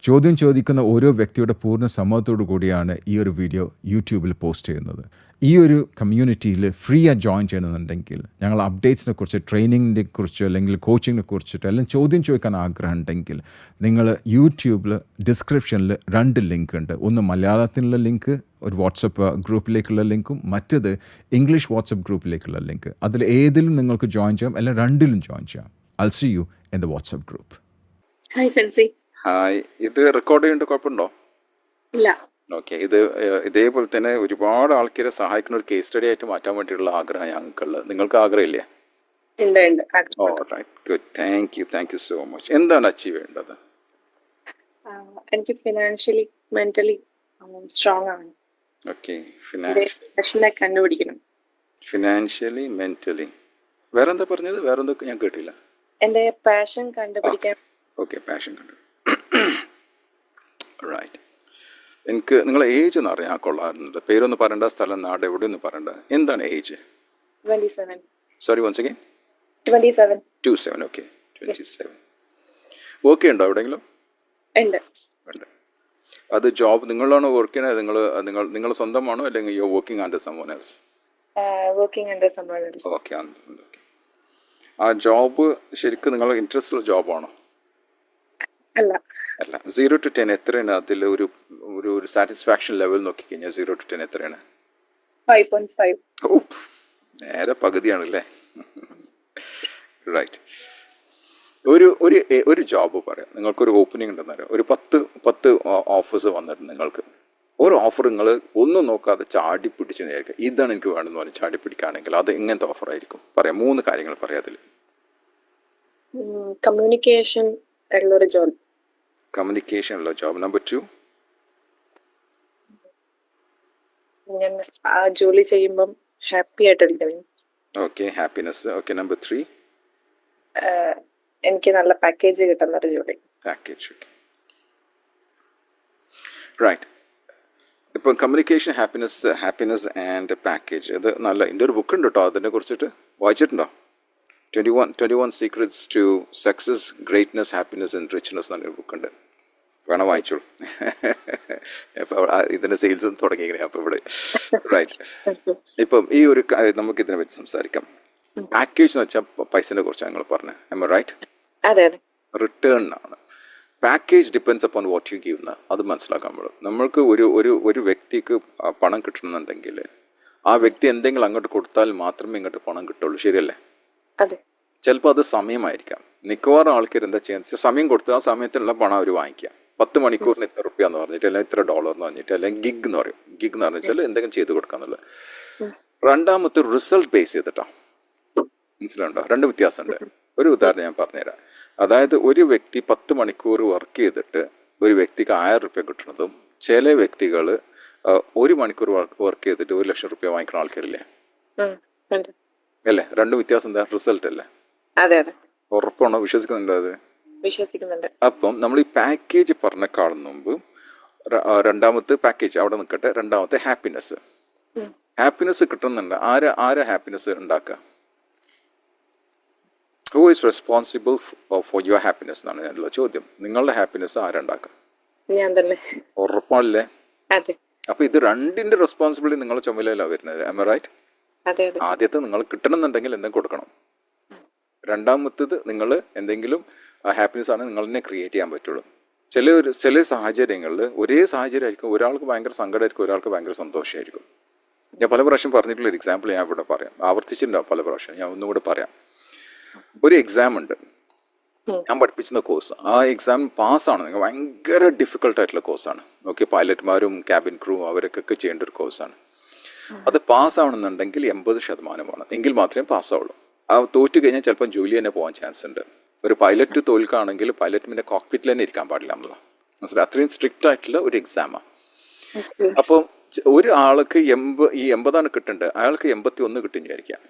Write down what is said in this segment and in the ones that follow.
ചോദ്യം ചോദിക്കുന്ന ഓരോ വ്യക്തിയുടെ പൂർണ്ണ സമ്മതത്തോടു കൂടിയാണ് ഈ ഒരു വീഡിയോ യൂട്യൂബിൽ പോസ്റ്റ് ചെയ്യുന്നത്. ഈ ഒരു കമ്മ്യൂണിറ്റിയിൽ ഫ്രീ ആയി ജോയിൻ ചെയ്യണമെന്നുണ്ടെങ്കിൽ ഞങ്ങൾ അപ്ഡേറ്റ്സിനെ കുറിച്ച്, ട്രെയിനിങ്ങിനെ കുറിച്ച്, അല്ലെങ്കിൽ കോച്ചിങ്ങിനെ കുറിച്ചിട്ട് എല്ലാം ചോദ്യം ചോദിക്കാൻ ആഗ്രഹം ഉണ്ടെങ്കിൽ നിങ്ങൾ യൂട്യൂബിൽ ഡിസ്ക്രിപ്ഷനിൽ 2 ലിങ്ക് ഉണ്ട്. ഒന്ന് മലയാളത്തിലുള്ള ലിങ്ക്, ഒരു വാട്സപ്പ് ഗ്രൂപ്പിലേക്കുള്ള ലിങ്കും, മറ്റത് ഇംഗ്ലീഷ് വാട്സപ്പ് ഗ്രൂപ്പിലേക്കുള്ള ലിങ്ക്. അതിൽ ഏതിലും നിങ്ങൾക്ക് ജോയിൻ ചെയ്യാം, അല്ലെങ്കിൽ 2ലും ജോയിൻ ചെയ്യാം. I'll see you in the WhatsApp group. Hi സെൻസി. ഹായ്, ഇത് റെക്കോർഡ് ചെയ്യേണ്ട കുഴപ്പമുണ്ടോ? ഇല്ല. ഓക്കെ. ഇത് ഇതേപോലെ തന്നെ ഒരുപാട് ആൾക്കാരെ സഹായിക്കുന്ന ഒരു കേസ് സ്റ്റഡി ആയിട്ട് മാറ്റാൻ വേണ്ടിയിട്ടുള്ള ആഗ്രഹം ഞങ്ങൾക്കുള്ളത്. നിങ്ങൾക്ക് ആഗ്രഹമില്ലേ? ഉണ്ട്. Oh right, good, thank you so much. എന്താണ് അച്ചീവ് ചെയ്യേണ്ടത്? എനിക്ക് ഫിനാൻഷ്യലി മെന്റലി സ്ട്രോങ് ആണ്. ഓക്കെ, പാഷനെ കണ്ടുപിടിക്കണം. Financially mentally. വേറെന്താ പറഞ്ഞത്? വേറെന്താ ഞാൻ കേട്ടില്ല. എന്റെ പാഷൻ കണ്ടുപിടിക്കാൻ. ഓക്കെ, പാഷൻ കണ്ടു. റൈറ്റ്. എനിക്ക് നിങ്ങളെ ഏജ് എന്ന് അറിയാൻ കൊള്ളാറുണ്ട്. പേരൊന്ന് പറയണ്ട, സ്ഥലം, നാട് എവിടെയൊന്നും പറയണ്ട. എന്താണ് age? 27. Sorry, once again. 27. 27. Okay, 27. Work ഉണ്ടോ എവിടെയെങ്കിലും? ഉണ്ട്. അത് ജോബ് നിങ്ങളാണോ വർക്ക് ചെയ്യുന്നത്? നിങ്ങൾ സ്വന്തമാണോ, അല്ലെങ്കിൽ you working under someone else? Working under someone else. Okay. ആ ജോബ് ശരിക്കും നിങ്ങളുടെ ഇൻട്രസ്റ്റ് ഉള്ള ജോബാണോ? അല്ല. 0 to 10 എത്രയാണ് അതിൽ ഒരു സാറ്റിസ്ഫാക്ഷൻ ലെവൽ നോക്കിക്കഴിഞ്ഞാൽ 0 to 10 എത്രയാണ്? 5.5. ഓ, നേരെ പകുതിയാണല്ലേ. റൈറ്റ്. ഒരു ജോബ് പറയാം. നിങ്ങൾക്കൊരു ഓപ്പണിംഗ് ഉണ്ടെന്ന് പറയാം. ഒരു 10 ഓഫേഴ്സ് വന്നിട്ട് നിങ്ങൾക്ക് ഒരു ഓഫർ നിങ്ങൾ ഒന്നും നോക്കാതെ ചാടി പിടിച്ച് നേരിടുക. ഇതാണ് എനിക്ക് വേണമെന്ന് പറഞ്ഞ് ചാടി പിടിക്കുകയാണെങ്കിൽ അത് എങ്ങനത്തെ ഓഫർ ആയിരിക്കും? പറയാം, 3 കാര്യങ്ങൾ പറയാം അതിൽ. കമ്മ്യൂണിക്കേഷൻ ഉള്ളൊരു ജോബ്. കമ്മ്യൂണിക്കേഷൻ ഉള്ള ജോബ്. നമ്പർ 2? ഞാൻ ആ ജോലി ചെയ്യുമ്പം ഹാപ്പി ആയിട്ടിരിക്കണം. Okay, happiness. Okay, number 3? എനിക്ക് നല്ല പാക്കേജ് കിട്ടുന്ന ഒരു ജോലി. പാക്കേജ്. Okay, right. ഇപ്പം കമ്മ്യൂണിക്കേഷൻ, ഹാപ്പിനെസ് ആൻഡ് പാക്കേജ്. ഇത് നല്ല, എൻ്റെ ഒരു ബുക്ക് ഉണ്ട് കേട്ടോ അതിനെ കുറിച്ചിട്ട്. വായിച്ചിട്ടുണ്ടോ? 21 secrets to success, greatness, happiness and richness എന്നൊരു ബുക്കുണ്ട്. വേണം, വായിച്ചോളൂ. അപ്പോൾ ഇതിൻ്റെ സെയിൽസ് തുടങ്ങിയിരിക്കണേ അപ്പോൾ ഇവിടെ. റൈറ്റ്. ഇപ്പം ഈ ഒരു നമുക്കിതിനെ വെച്ച് സംസാരിക്കാം. പാക്കേജ് എന്ന് വെച്ചാൽ പൈസനെ കുറിച്ചാണ് ഞങ്ങൾ പറഞ്ഞത്. am I right? അതെ. റിട്ടേൺ ആണ്. Package depends upon what you give എന്ന് അത് മനസ്സിലാക്കാൻ പറ്റും. നമ്മൾക്ക് ഒരു വ്യക്തിക്ക് പണം കിട്ടണമെന്നുണ്ടെങ്കിൽ ആ വ്യക്തി എന്തെങ്കിലും അങ്ങോട്ട് കൊടുത്താൽ മാത്രമേ ഇങ്ങോട്ട് പണം കിട്ടുള്ളൂ. ശരിയല്ലേ? അതെ. ചിലപ്പോൾ അത് സമയമായിരിക്കാം. മിക്കവാറും ആൾക്കാർ എന്താ ചെയ്യുന്നത്, സമയം കൊടുത്ത് ആ സമയത്തിനുള്ള പണം അവർ വാങ്ങിക്കുക. 10 മണിക്കൂറിന് ഇത്ര റുപ്യ എന്ന് പറഞ്ഞിട്ട്, അല്ലെങ്കിൽ ഇത്ര ഡോളർ എന്ന് പറഞ്ഞിട്ട്, അല്ലെങ്കിൽ ഗിഗ് എന്ന് പറയും. ഗിഗ് എന്ന് പറഞ്ഞാൽ എന്തെങ്കിലും ചെയ്ത് കൊടുക്കാന്നുള്ളത്. രണ്ടാമത്തെ റിസൾട്ട് ബേസ് ചെയ്തിട്ടാണ്. മനസ്സിലുണ്ടോ? 2 വ്യത്യാസമുണ്ട്. ഒരു ഉദാഹരണം ഞാൻ പറഞ്ഞുതരാം. അതായത് ഒരു വ്യക്തി 10 മണിക്കൂർ വർക്ക് ചെയ്തിട്ട് ഒരു വ്യക്തിക്ക് 1000 റുപ്യ കിട്ടുന്നതും, ചില വ്യക്തികൾ 1 മണിക്കൂർ വർക്ക് ചെയ്തിട്ട് 1 ലക്ഷം റുപ്യ വാങ്ങിക്കുന്ന ആൾക്കാരില്ലേ? അല്ലേ? 2 വ്യത്യാസം എന്താ? റിസൾട്ട് അല്ലേ? അതെ. ഉറപ്പാണോ? വിശ്വസിക്കുന്നുണ്ടോ അത്? വിശ്വസിക്കുന്നുണ്ട്. അപ്പം നമ്മൾ ഈ പാക്കേജ് പറഞ്ഞ കാണുന്ന മുമ്പ് രണ്ടാമത്തെ പാക്കേജ് അവിടെ നിൽക്കട്ടെ. രണ്ടാമത്തെ ഹാപ്പിനെസ് കിട്ടുന്നുണ്ട്. ആരാ ഹാപ്പിനെസ് ഉണ്ടാക്കുക? Who is responsible for your happiness എന്നാണ് ഞാനുള്ള ചോദ്യം. നിങ്ങളുടെ ഹാപ്പിനെസ് ആരുണ്ടാക്കുക? ഞാൻ തന്നെ. ഉറപ്പാണല്ലേ? അതെ. അപ്പൊ ഇത് 2ന്റെ റെസ്പോൺസിബിലിറ്റി നിങ്ങളുടെ ചുമതലയിലാണ് വരുന്നത്. am I right? ആദ്യത്തെ നിങ്ങൾ കിട്ടണമെന്നുണ്ടെങ്കിൽ എന്തെങ്കിലും കൊടുക്കണം. രണ്ടാമത്തേത് നിങ്ങൾ എന്തെങ്കിലും ഹാപ്പിനെസ് ആണ് നിങ്ങൾ തന്നെ ക്രിയേറ്റ് ചെയ്യാൻ പറ്റുള്ളൂ. ചില സാഹചര്യങ്ങളിൽ ഒരേ സാഹചര്യമായിരിക്കും. ഒരാൾക്ക് ഭയങ്കര സങ്കടമായിരിക്കും, ഒരാൾക്ക് ഭയങ്കര സന്തോഷമായിരിക്കും. ഞാൻ പല പ്രാവശ്യം പറഞ്ഞിട്ടുള്ള ഒരു എക്സാമ്പിൾ ഞാൻ ഇവിടെ പറയാം. ആവർത്തിച്ചിട്ടുണ്ടാവും പല പ്രാവശ്യം. ഞാൻ ഒന്നുകൂടെ പറയാം. ഒരു എക്സാം ഉണ്ട്, ഞാൻ പഠിപ്പിക്കുന്ന കോഴ്സ്. ആ എക്സാം പാസ്സാണ്. നിങ്ങൾ ഭയങ്കര ഡിഫിക്കൽട്ടായിട്ടുള്ള കോഴ്സാണ്. ഓക്കെ, പൈലറ്റ്മാരും ക്യാബിൻ ക്രൂ അവരൊക്കെ ചെയ്യേണ്ട ഒരു കോഴ്സാണ്. അത് പാസ്സാവണമെന്നുണ്ടെങ്കിൽ 80% എങ്കിൽ മാത്രമേ പാസ്സാവുള്ളൂ. ആ തോറ്റു കഴിഞ്ഞാൽ ചിലപ്പോൾ ജോലി തന്നെ പോകാൻ ചാൻസ് ഉണ്ട്. ഒരു പൈലറ്റ് തോൽക്കുകയാണെങ്കിൽ പൈലറ്റിൻ്റെ കോക്പിറ്റിൽ തന്നെ ഇരിക്കാൻ പാടില്ല എന്നുള്ള മനസ്സിലായി. അത്രയും സ്ട്രിക്റ്റ് ആയിട്ടുള്ള ഒരു എക്സാമാണ്. അപ്പം ഒരാൾക്ക് 80 കിട്ടുന്നുണ്ട്, അയാൾക്ക് 81 കിട്ടും വിചാരിക്കാം.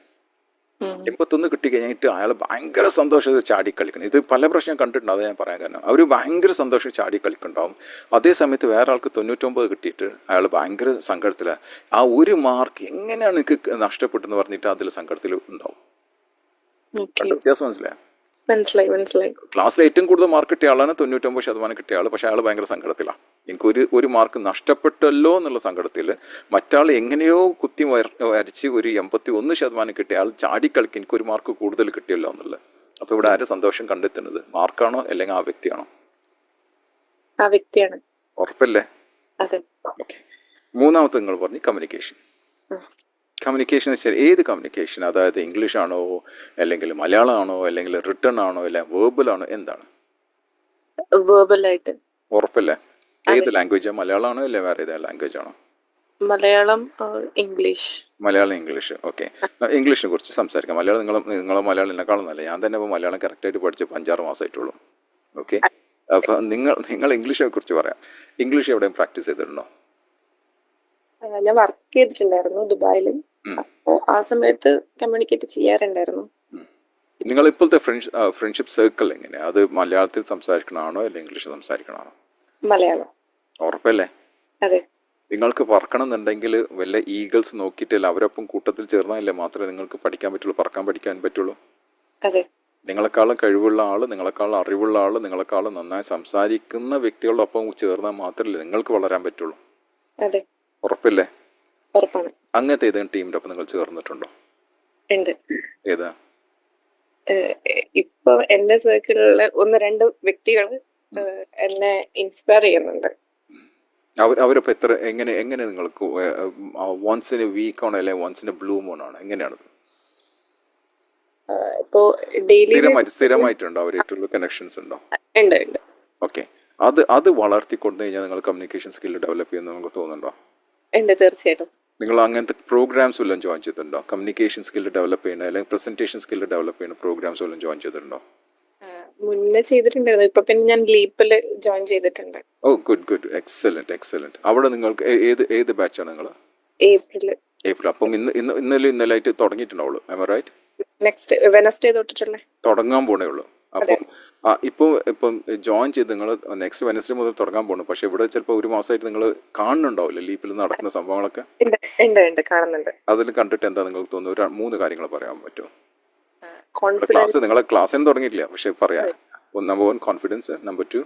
81 കിട്ടി കഴിഞ്ഞിട്ട് അയാൾ ഭയങ്കര സന്തോഷത്തിൽ ചാടി കളിക്കണം. ഇത് പല പ്രശ്നം കണ്ടിട്ടുണ്ട്, അത് ഞാൻ പറയാൻ കാരണം. അവർ ഭയങ്കര സന്തോഷം ചാടി കളിക്കുന്നുണ്ടാവും. അതേ സമയത്ത് വേറെ ആൾക്ക് 99 കിട്ടിയിട്ട് അയാൾ ഭയങ്കര സങ്കടത്തിലാണ്. ആ 1 മാർക്ക് എങ്ങനെയാണ് എനിക്ക് നഷ്ടപ്പെട്ടെന്ന് പറഞ്ഞിട്ട് അതിൽ സങ്കടത്തിൽ ഉണ്ടാവും. വ്യത്യാസം മനസ്സിലായോ? മനസ്സിലായി. ക്ലാസ്സിൽ ഏറ്റവും കൂടുതൽ മാർക്ക് കിട്ടിയ ആളാണ് 99% കിട്ടിയ ആൾ. പക്ഷേ അയാൾ ഭയങ്കര സങ്കടത്തിലാണ്. എനിക്ക് ഒരു മാർക്ക് നഷ്ടപ്പെട്ടല്ലോ എന്നുള്ള സങ്കടത്തിൽ മറ്റാൾ എങ്ങനെയോ കുത്തി വരച്ച് ഒരു 81% കിട്ടിയ ആൾ ചാടിക്കളിക്ക് എനിക്കൊരു മാർക്ക് കൂടുതൽ കിട്ടിയല്ലോ എന്നുള്ളത്. അപ്പോൾ ഇവിടെ ആരും സന്തോഷം കണ്ടെത്തുന്നത്, മാർക്കാണോ അല്ലെങ്കിൽ ആ വ്യക്തിയാണോ? ആ വ്യക്തിയാണ്. ഉറപ്പല്ലേ? അതെ. ഓക്കെ. മൂന്നാമത്തെ നിങ്ങൾ പറഞ്ഞു കമ്മ്യൂണിക്കേഷൻ. കമ്മ്യൂണിക്കേഷൻ വെച്ചാൽ ഏത് കമ്മ്യൂണിക്കേഷൻ? അതായത് ഇംഗ്ലീഷ് ആണോ, അല്ലെങ്കിൽ മലയാളമാണോ, അല്ലെങ്കിൽ റിട്ടൺ ആണോ, അല്ലെങ്കിൽ വേർബൽ ആണോ, എന്താണ്? വേർബലായിട്ട്. ഉറപ്പല്ലേ? ഏത് ലാംഗ്വേജാണ്? മലയാളമാണോ അല്ലെങ്കിൽ വേറെ ഏതെങ്കിലും ലാംഗ്വേജ് ആണോ? Malayalam, English. Malayalam, English. Okay. ഇംഗ്ലീഷിനെ കുറിച്ച് സംസാരിക്കാം. മലയാളം നിങ്ങളെ മലയാളം എന്നെക്കാളുന്നല്ല. ഞാൻ തന്നെ ഇപ്പോൾ മലയാളം കറക്റ്റായിട്ട് പഠിച്ചപ്പോൾ 5-6 മാസമായിട്ടുള്ളൂ. ഓക്കെ. അപ്പോൾ നിങ്ങൾ ഇംഗ്ലീഷിനെ കുറിച്ച് പറയാം. ഇംഗ്ലീഷ് എവിടെയും പ്രാക്ടീസ് ചെയ്തിട്ടുണ്ടോ? ഞാൻ വർക്ക് ചെയ്തിട്ടുണ്ടായിരുന്നു ദുബായിൽ. അപ്പോൾ ആ സമയത്ത് കമ്മ്യൂണിക്കേറ്റ് ചെയ്യാറുണ്ടായിരുന്നു. നിങ്ങൾ ഇപ്പോഴത്തെ ഫ്രണ്ട്ഷിപ്പ് സർക്കിൾ എങ്ങനെയാണ്? അത് മലയാളത്തിൽ സംസാരിക്കണമാണോ അല്ലെങ്കിൽ ഇംഗ്ലീഷ് സംസാരിക്കണമാണോ? മലയാളം. ഉറപ്പല്ലേ? അതെ. നിങ്ങൾക്ക് പറക്കണം എന്നുണ്ടെങ്കിൽ വല്ല ഈഗിൾസ് നോക്കിയിട്ടില്ല അവരൊപ്പം കൂട്ടത്തിൽ ചേർന്നാലേ മാത്രമേ നിങ്ങൾക്ക് പഠിക്കാൻ പറ്റുള്ളൂ, പഠിക്കാൻ പറ്റുള്ളൂ. അതെ. നിങ്ങളെക്കാളും കഴിവുള്ള ആൾ, നിങ്ങളെക്കാളും അറിവുള്ള ആൾ, നിങ്ങളെക്കാളും നന്നായി സംസാരിക്കുന്ന വ്യക്തികളുടെ ഒപ്പം ചേർന്നാൽ മാത്രമല്ലേ നിങ്ങൾക്ക് വളരാൻ പറ്റുള്ളൂ. അതെ. ഉറപ്പല്ലേ? ഉറപ്പാണ്. അങ്ങനത്തെ ഏതെങ്കിലും ടീമിൻ്റെ ഒപ്പം നിങ്ങൾ ചേർന്നിട്ടുണ്ടോ? ഉണ്ട്. ഏതാ? ഇപ്പൊ എന്റെ സർക്കിളിലെ 1-2 വ്യക്തികൾ എന്നെ ഇൻസ്പയർ ചെയ്യുന്നുണ്ട്. അവരപ്പോൾ എങ്ങനെ നിങ്ങൾക്ക് വൺസ് ഇൻ എ വീക്ക് ആണോ അല്ലെങ്കിൽ once in a blue moon ആണോ, എങ്ങനെയാണ്? ഇപ്പോ ഡെയിലി സ്ഥിരമായിട്ടുണ്ടോ അവരായിട്ടുള്ള കണക്ഷൻസ് ഉണ്ടോ? ഉണ്ട്. ഓക്കെ. അത് വളർത്തിക്കൊണ്ടു കഴിഞ്ഞാൽ നിങ്ങൾ കമ്മ്യൂണിക്കേഷൻ സ്കില്ല് ഡെവലപ്പ് ചെയ്യുമെന്ന് നിങ്ങൾക്ക് തോന്നുന്നുണ്ടോ? ഉണ്ട്, തീർച്ചയായിട്ടും. നിങ്ങൾ അങ്ങനത്തെ പ്രോഗ്രാംസ് വല്ലതും ജോയിൻ ചെയ്തിട്ടുണ്ടോ? കമ്മ്യൂണിക്കേഷൻ സ്കില്ല് ഡെവലപ്പ് ചെയ്യുന്ന അല്ലെങ്കിൽ പ്രസന്റേഷൻ സ്കില്ല് ഡെവലപ്പ് ചെയ്യുന്ന പ്രോഗ്രാംസ് വല്ലതും ജോയിൻ ചെയ്തിട്ടുണ്ടോ? മുന്നേ ചെയ്തിട്ടുണ്ടായിരുന്നു. ഇപ്പൊ പിന്നെ ഞാൻ ലീപ്പിൽ ജോയിൻ ചെയ്തിട്ടുണ്ട്. Oh good, excellent. അവിടെ നിങ്ങൾക്ക് ഏത് ബാച്ചാണ് നിങ്ങൾ? ഏപ്രിൽ. അപ്പം ഇന്നലായിട്ട് തുടങ്ങിയിട്ടുണ്ടാവുള്ളൂ. I am right? Next Wednesday തൊട്ടിട്ടുള്ള തുടങ്ങാൻ പോണേ ഉള്ളൂ. അപ്പം ഇപ്പം ജോയിൻ ചെയ്ത് നിങ്ങൾ നെക്സ്റ്റ് വെനസ്ഡേ മുതൽ തുടങ്ങാൻ പോകണം. പക്ഷെ ഇവിടെ ചിലപ്പോൾ 1 മാസമായിട്ട് നിങ്ങൾ കാണുന്നുണ്ടാവില്ല ലീപ്പിൽ നടക്കുന്ന സംഭവങ്ങളൊക്കെ. ഉണ്ട്, കാണുന്നുണ്ട്. അതിൽ കണ്ടിട്ട് എന്താ നിങ്ങൾക്ക് തോന്നുന്നു? 3 കാര്യങ്ങൾ പറയാൻ പറ്റുമോ? കോൺഫിഡൻസ്. നിങ്ങളെ ക്ലാസ്സിന് തുടങ്ങിയിട്ടില്ല, പക്ഷെ പറയാം. നമ്പർ 1 കോൺഫിഡൻസ്, നമ്പർ 2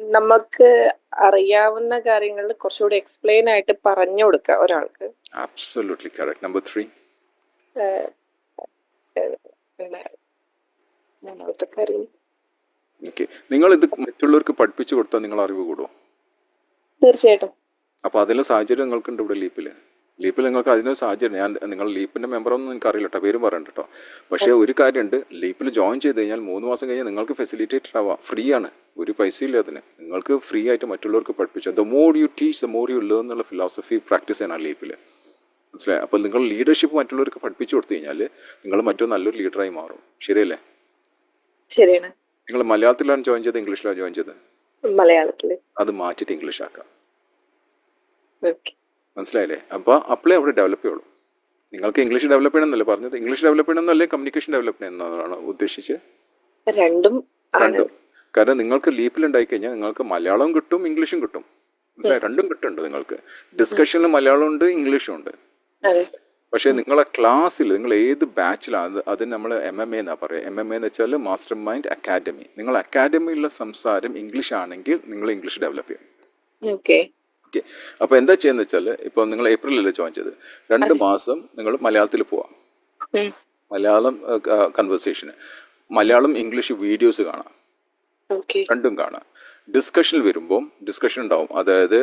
നമുക്ക് അറിയാവുന്ന കാര്യങ്ങൾ കുറച്ചുകൂടി എക്സ്പ്ലെയിൻ ആയിട്ട് പറഞ്ഞു കൊടുക്കുക ഒരാൾക്ക്. Absolutely correct. നമ്പർ 3 മൂന്നാമത്തെ കാര്യം. ഓക്കെ. നിങ്ങൾ ഇത് മറ്റുള്ളവർക്ക് പഠിപ്പിച്ചു കൊടുത്താൽ നിങ്ങൾ അറിവ് കൂടുമോ? തീർച്ചയായിട്ടും. അപ്പോൾ അതിനുള്ള സാഹചര്യം നിങ്ങൾക്കുണ്ട് ഇവിടെ ലീപ്പിൽ നിങ്ങൾക്ക് അതിനൊരു സാഹചര്യം. നിങ്ങൾ ലീപ്പിൻ്റെ മെമ്പറൊന്നും നിങ്ങൾക്ക് അറിയില്ല കേട്ടോ, പേരും പറയണ്ട കേട്ടോ. പക്ഷേ ഒരു കാര്യമുണ്ട്, ലീപ്പിൽ ജോയിൻ ചെയ്ത് കഴിഞ്ഞാൽ 3 മാസം കഴിഞ്ഞാൽ നിങ്ങൾക്ക് ഫെസിലിറ്റേറ്റഡ് ആവാം. ഫ്രീ ആണ്, ഒരു പൈസ ഇല്ല അതിന്. നിങ്ങൾക്ക് ഫ്രീ ആയിട്ട് മറ്റുള്ളവർക്ക് പഠിപ്പിച്ചു. The more you teach the more you learn എന്നുള്ള ഫിലോസഫി പ്രാക്ടീസ് ചെയ്യണം ലീപ്പിൽ. മനസ്സിലായി? അപ്പോൾ നിങ്ങൾ ലീഡർഷിപ്പ് മറ്റുള്ളവർക്ക് പഠിപ്പിച്ചു കൊടുത്തു കഴിഞ്ഞാൽ നിങ്ങൾ മറ്റൊരു നല്ലൊരു ലീഡറായി മാറും. ശരിയല്ലേ? ശരിയാണ്. നിങ്ങൾ മലയാളത്തിലാണ് ജോയിൻ ചെയ്തത്, ഇംഗ്ലീഷിലാണ് ജോയിൻ ചെയ്തത്? മലയാളത്തിൽ. അത് മാറ്റിയിട്ട് ഇംഗ്ലീഷ് ആക്കാം. ഓക്കെ. മനസ്സിലായില്ലേ? അപ്പോൾ അപ്പോഴേ അവിടെ ഡെവലപ്പ് ചെയ്യുള്ളൂ. നിങ്ങൾക്ക് ഇംഗ്ലീഷ് ഡെവലപ്പ് ചെയ്യണമെന്നല്ലേ പറഞ്ഞത്? ഇംഗ്ലീഷ് ഡെവലപ്പ് ചെയ്യണമെന്നല്ലേ കമ്മ്യൂണിക്കേഷൻ ഡെവലപ്പ് ചെയ്യണമെന്നാണ് ഉദ്ദേശിച്ചത്? രണ്ടും. കാരണം നിങ്ങൾക്ക് ലീപ്പിലുണ്ടായി കഴിഞ്ഞാൽ നിങ്ങൾക്ക് മലയാളവും കിട്ടും ഇംഗ്ലീഷും കിട്ടും. മനസ്സിലായി? രണ്ടും കിട്ടുന്നുണ്ട് നിങ്ങൾക്ക്. ഡിസ്കഷനിൽ മലയാളം ഉണ്ട്, ഇംഗ്ലീഷും ഉണ്ട്. പക്ഷേ നിങ്ങളെ ക്ലാസ്സിൽ നിങ്ങൾ ഏത് ബാച്ചിലാണ് അത് നമ്മൾ MMA എന്നാണ് പറയുക. MMA എന്ന് വെച്ചാൽ മാസ്റ്റർ മൈൻഡ് അക്കാഡമി. നിങ്ങൾ അക്കാഡമിയിലുള്ള സംസാരം ഇംഗ്ലീഷ് ആണെങ്കിൽ നിങ്ങൾ ഇംഗ്ലീഷ് ഡെവലപ്പ് ചെയ്യും. ഓക്കെ. അപ്പോൾ എന്താ ചെയ്യുന്നത് വെച്ചാൽ, ഇപ്പോൾ നിങ്ങൾ ഏപ്രിലല്ലേ ജോയിൻ ചെയ്ത്, 2 മാസം നിങ്ങൾ മലയാളത്തിൽ പോവാം. മലയാളം കൺവേഴ്സേഷന് മലയാളം ഇംഗ്ലീഷ് വീഡിയോസ് കാണാം. രണ്ടും കാണാം. ഡിസ്കഷനിൽ വരുമ്പം ഡിസ്കഷൻ ഉണ്ടാവും. അതായത്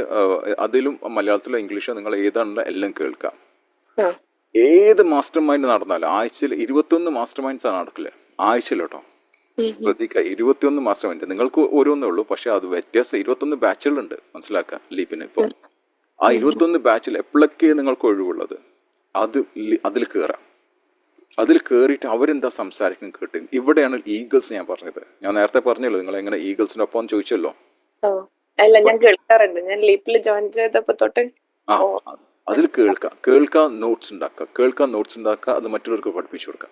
അതിലും മലയാളത്തിലോ ഇംഗ്ലീഷോ നിങ്ങൾ ഏതാണെന്ന് എല്ലാം കേൾക്കാം. ഏത് മാസ്റ്റർ മൈൻഡ് നടന്നാലും ആഴ്ചയിൽ 21 മാസ്റ്റർ മൈൻഡ്സാണ് നടക്കില്ല ആഴ്ചയിൽ കേട്ടോ. ശ്രദ്ധിക്കുക, 21 മാസ്റ്റർ മൈൻഡ്. നിങ്ങൾക്ക് ഓരോന്നേ ഉള്ളൂ, പക്ഷെ അത് വ്യത്യാസം 21 ബാച്ചുകളുണ്ട്. മനസ്സിലാക്കുക ലീപ്പിന്. ഇപ്പോൾ ആ 21 ബാച്ചിൽ എപ്പോഴൊക്കെ നിങ്ങൾക്ക് ഒഴിവുള്ളത് അതിൽ കയറാം. അതിൽ കയറിയിട്ട് അവരെന്താ സംസാരിക്കും കേട്ട്. ഇവിടെയാണ് ഈഗിൾസ് ഞാൻ പറഞ്ഞത്. ഞാൻ നേരത്തെ പറഞ്ഞല്ലോ നിങ്ങൾ എങ്ങനെ ഈഗിൾസിന്റെ ഒപ്പം ചോദിച്ചല്ലോ. അല്ല, ഞാൻ കേൾക്കാറുണ്ട്. ഞാൻ ലീപ്പിൽ ജോയിൻ ചെയ്തപ്പോ തൊട്ട് അതിൽ കേൾക്കാൻ നോട്ട്സ് ഉണ്ടാക്കുക, അത് മറ്റുള്ളവർക്ക് പഠിപ്പിച്ചു കൊടുക്കുക.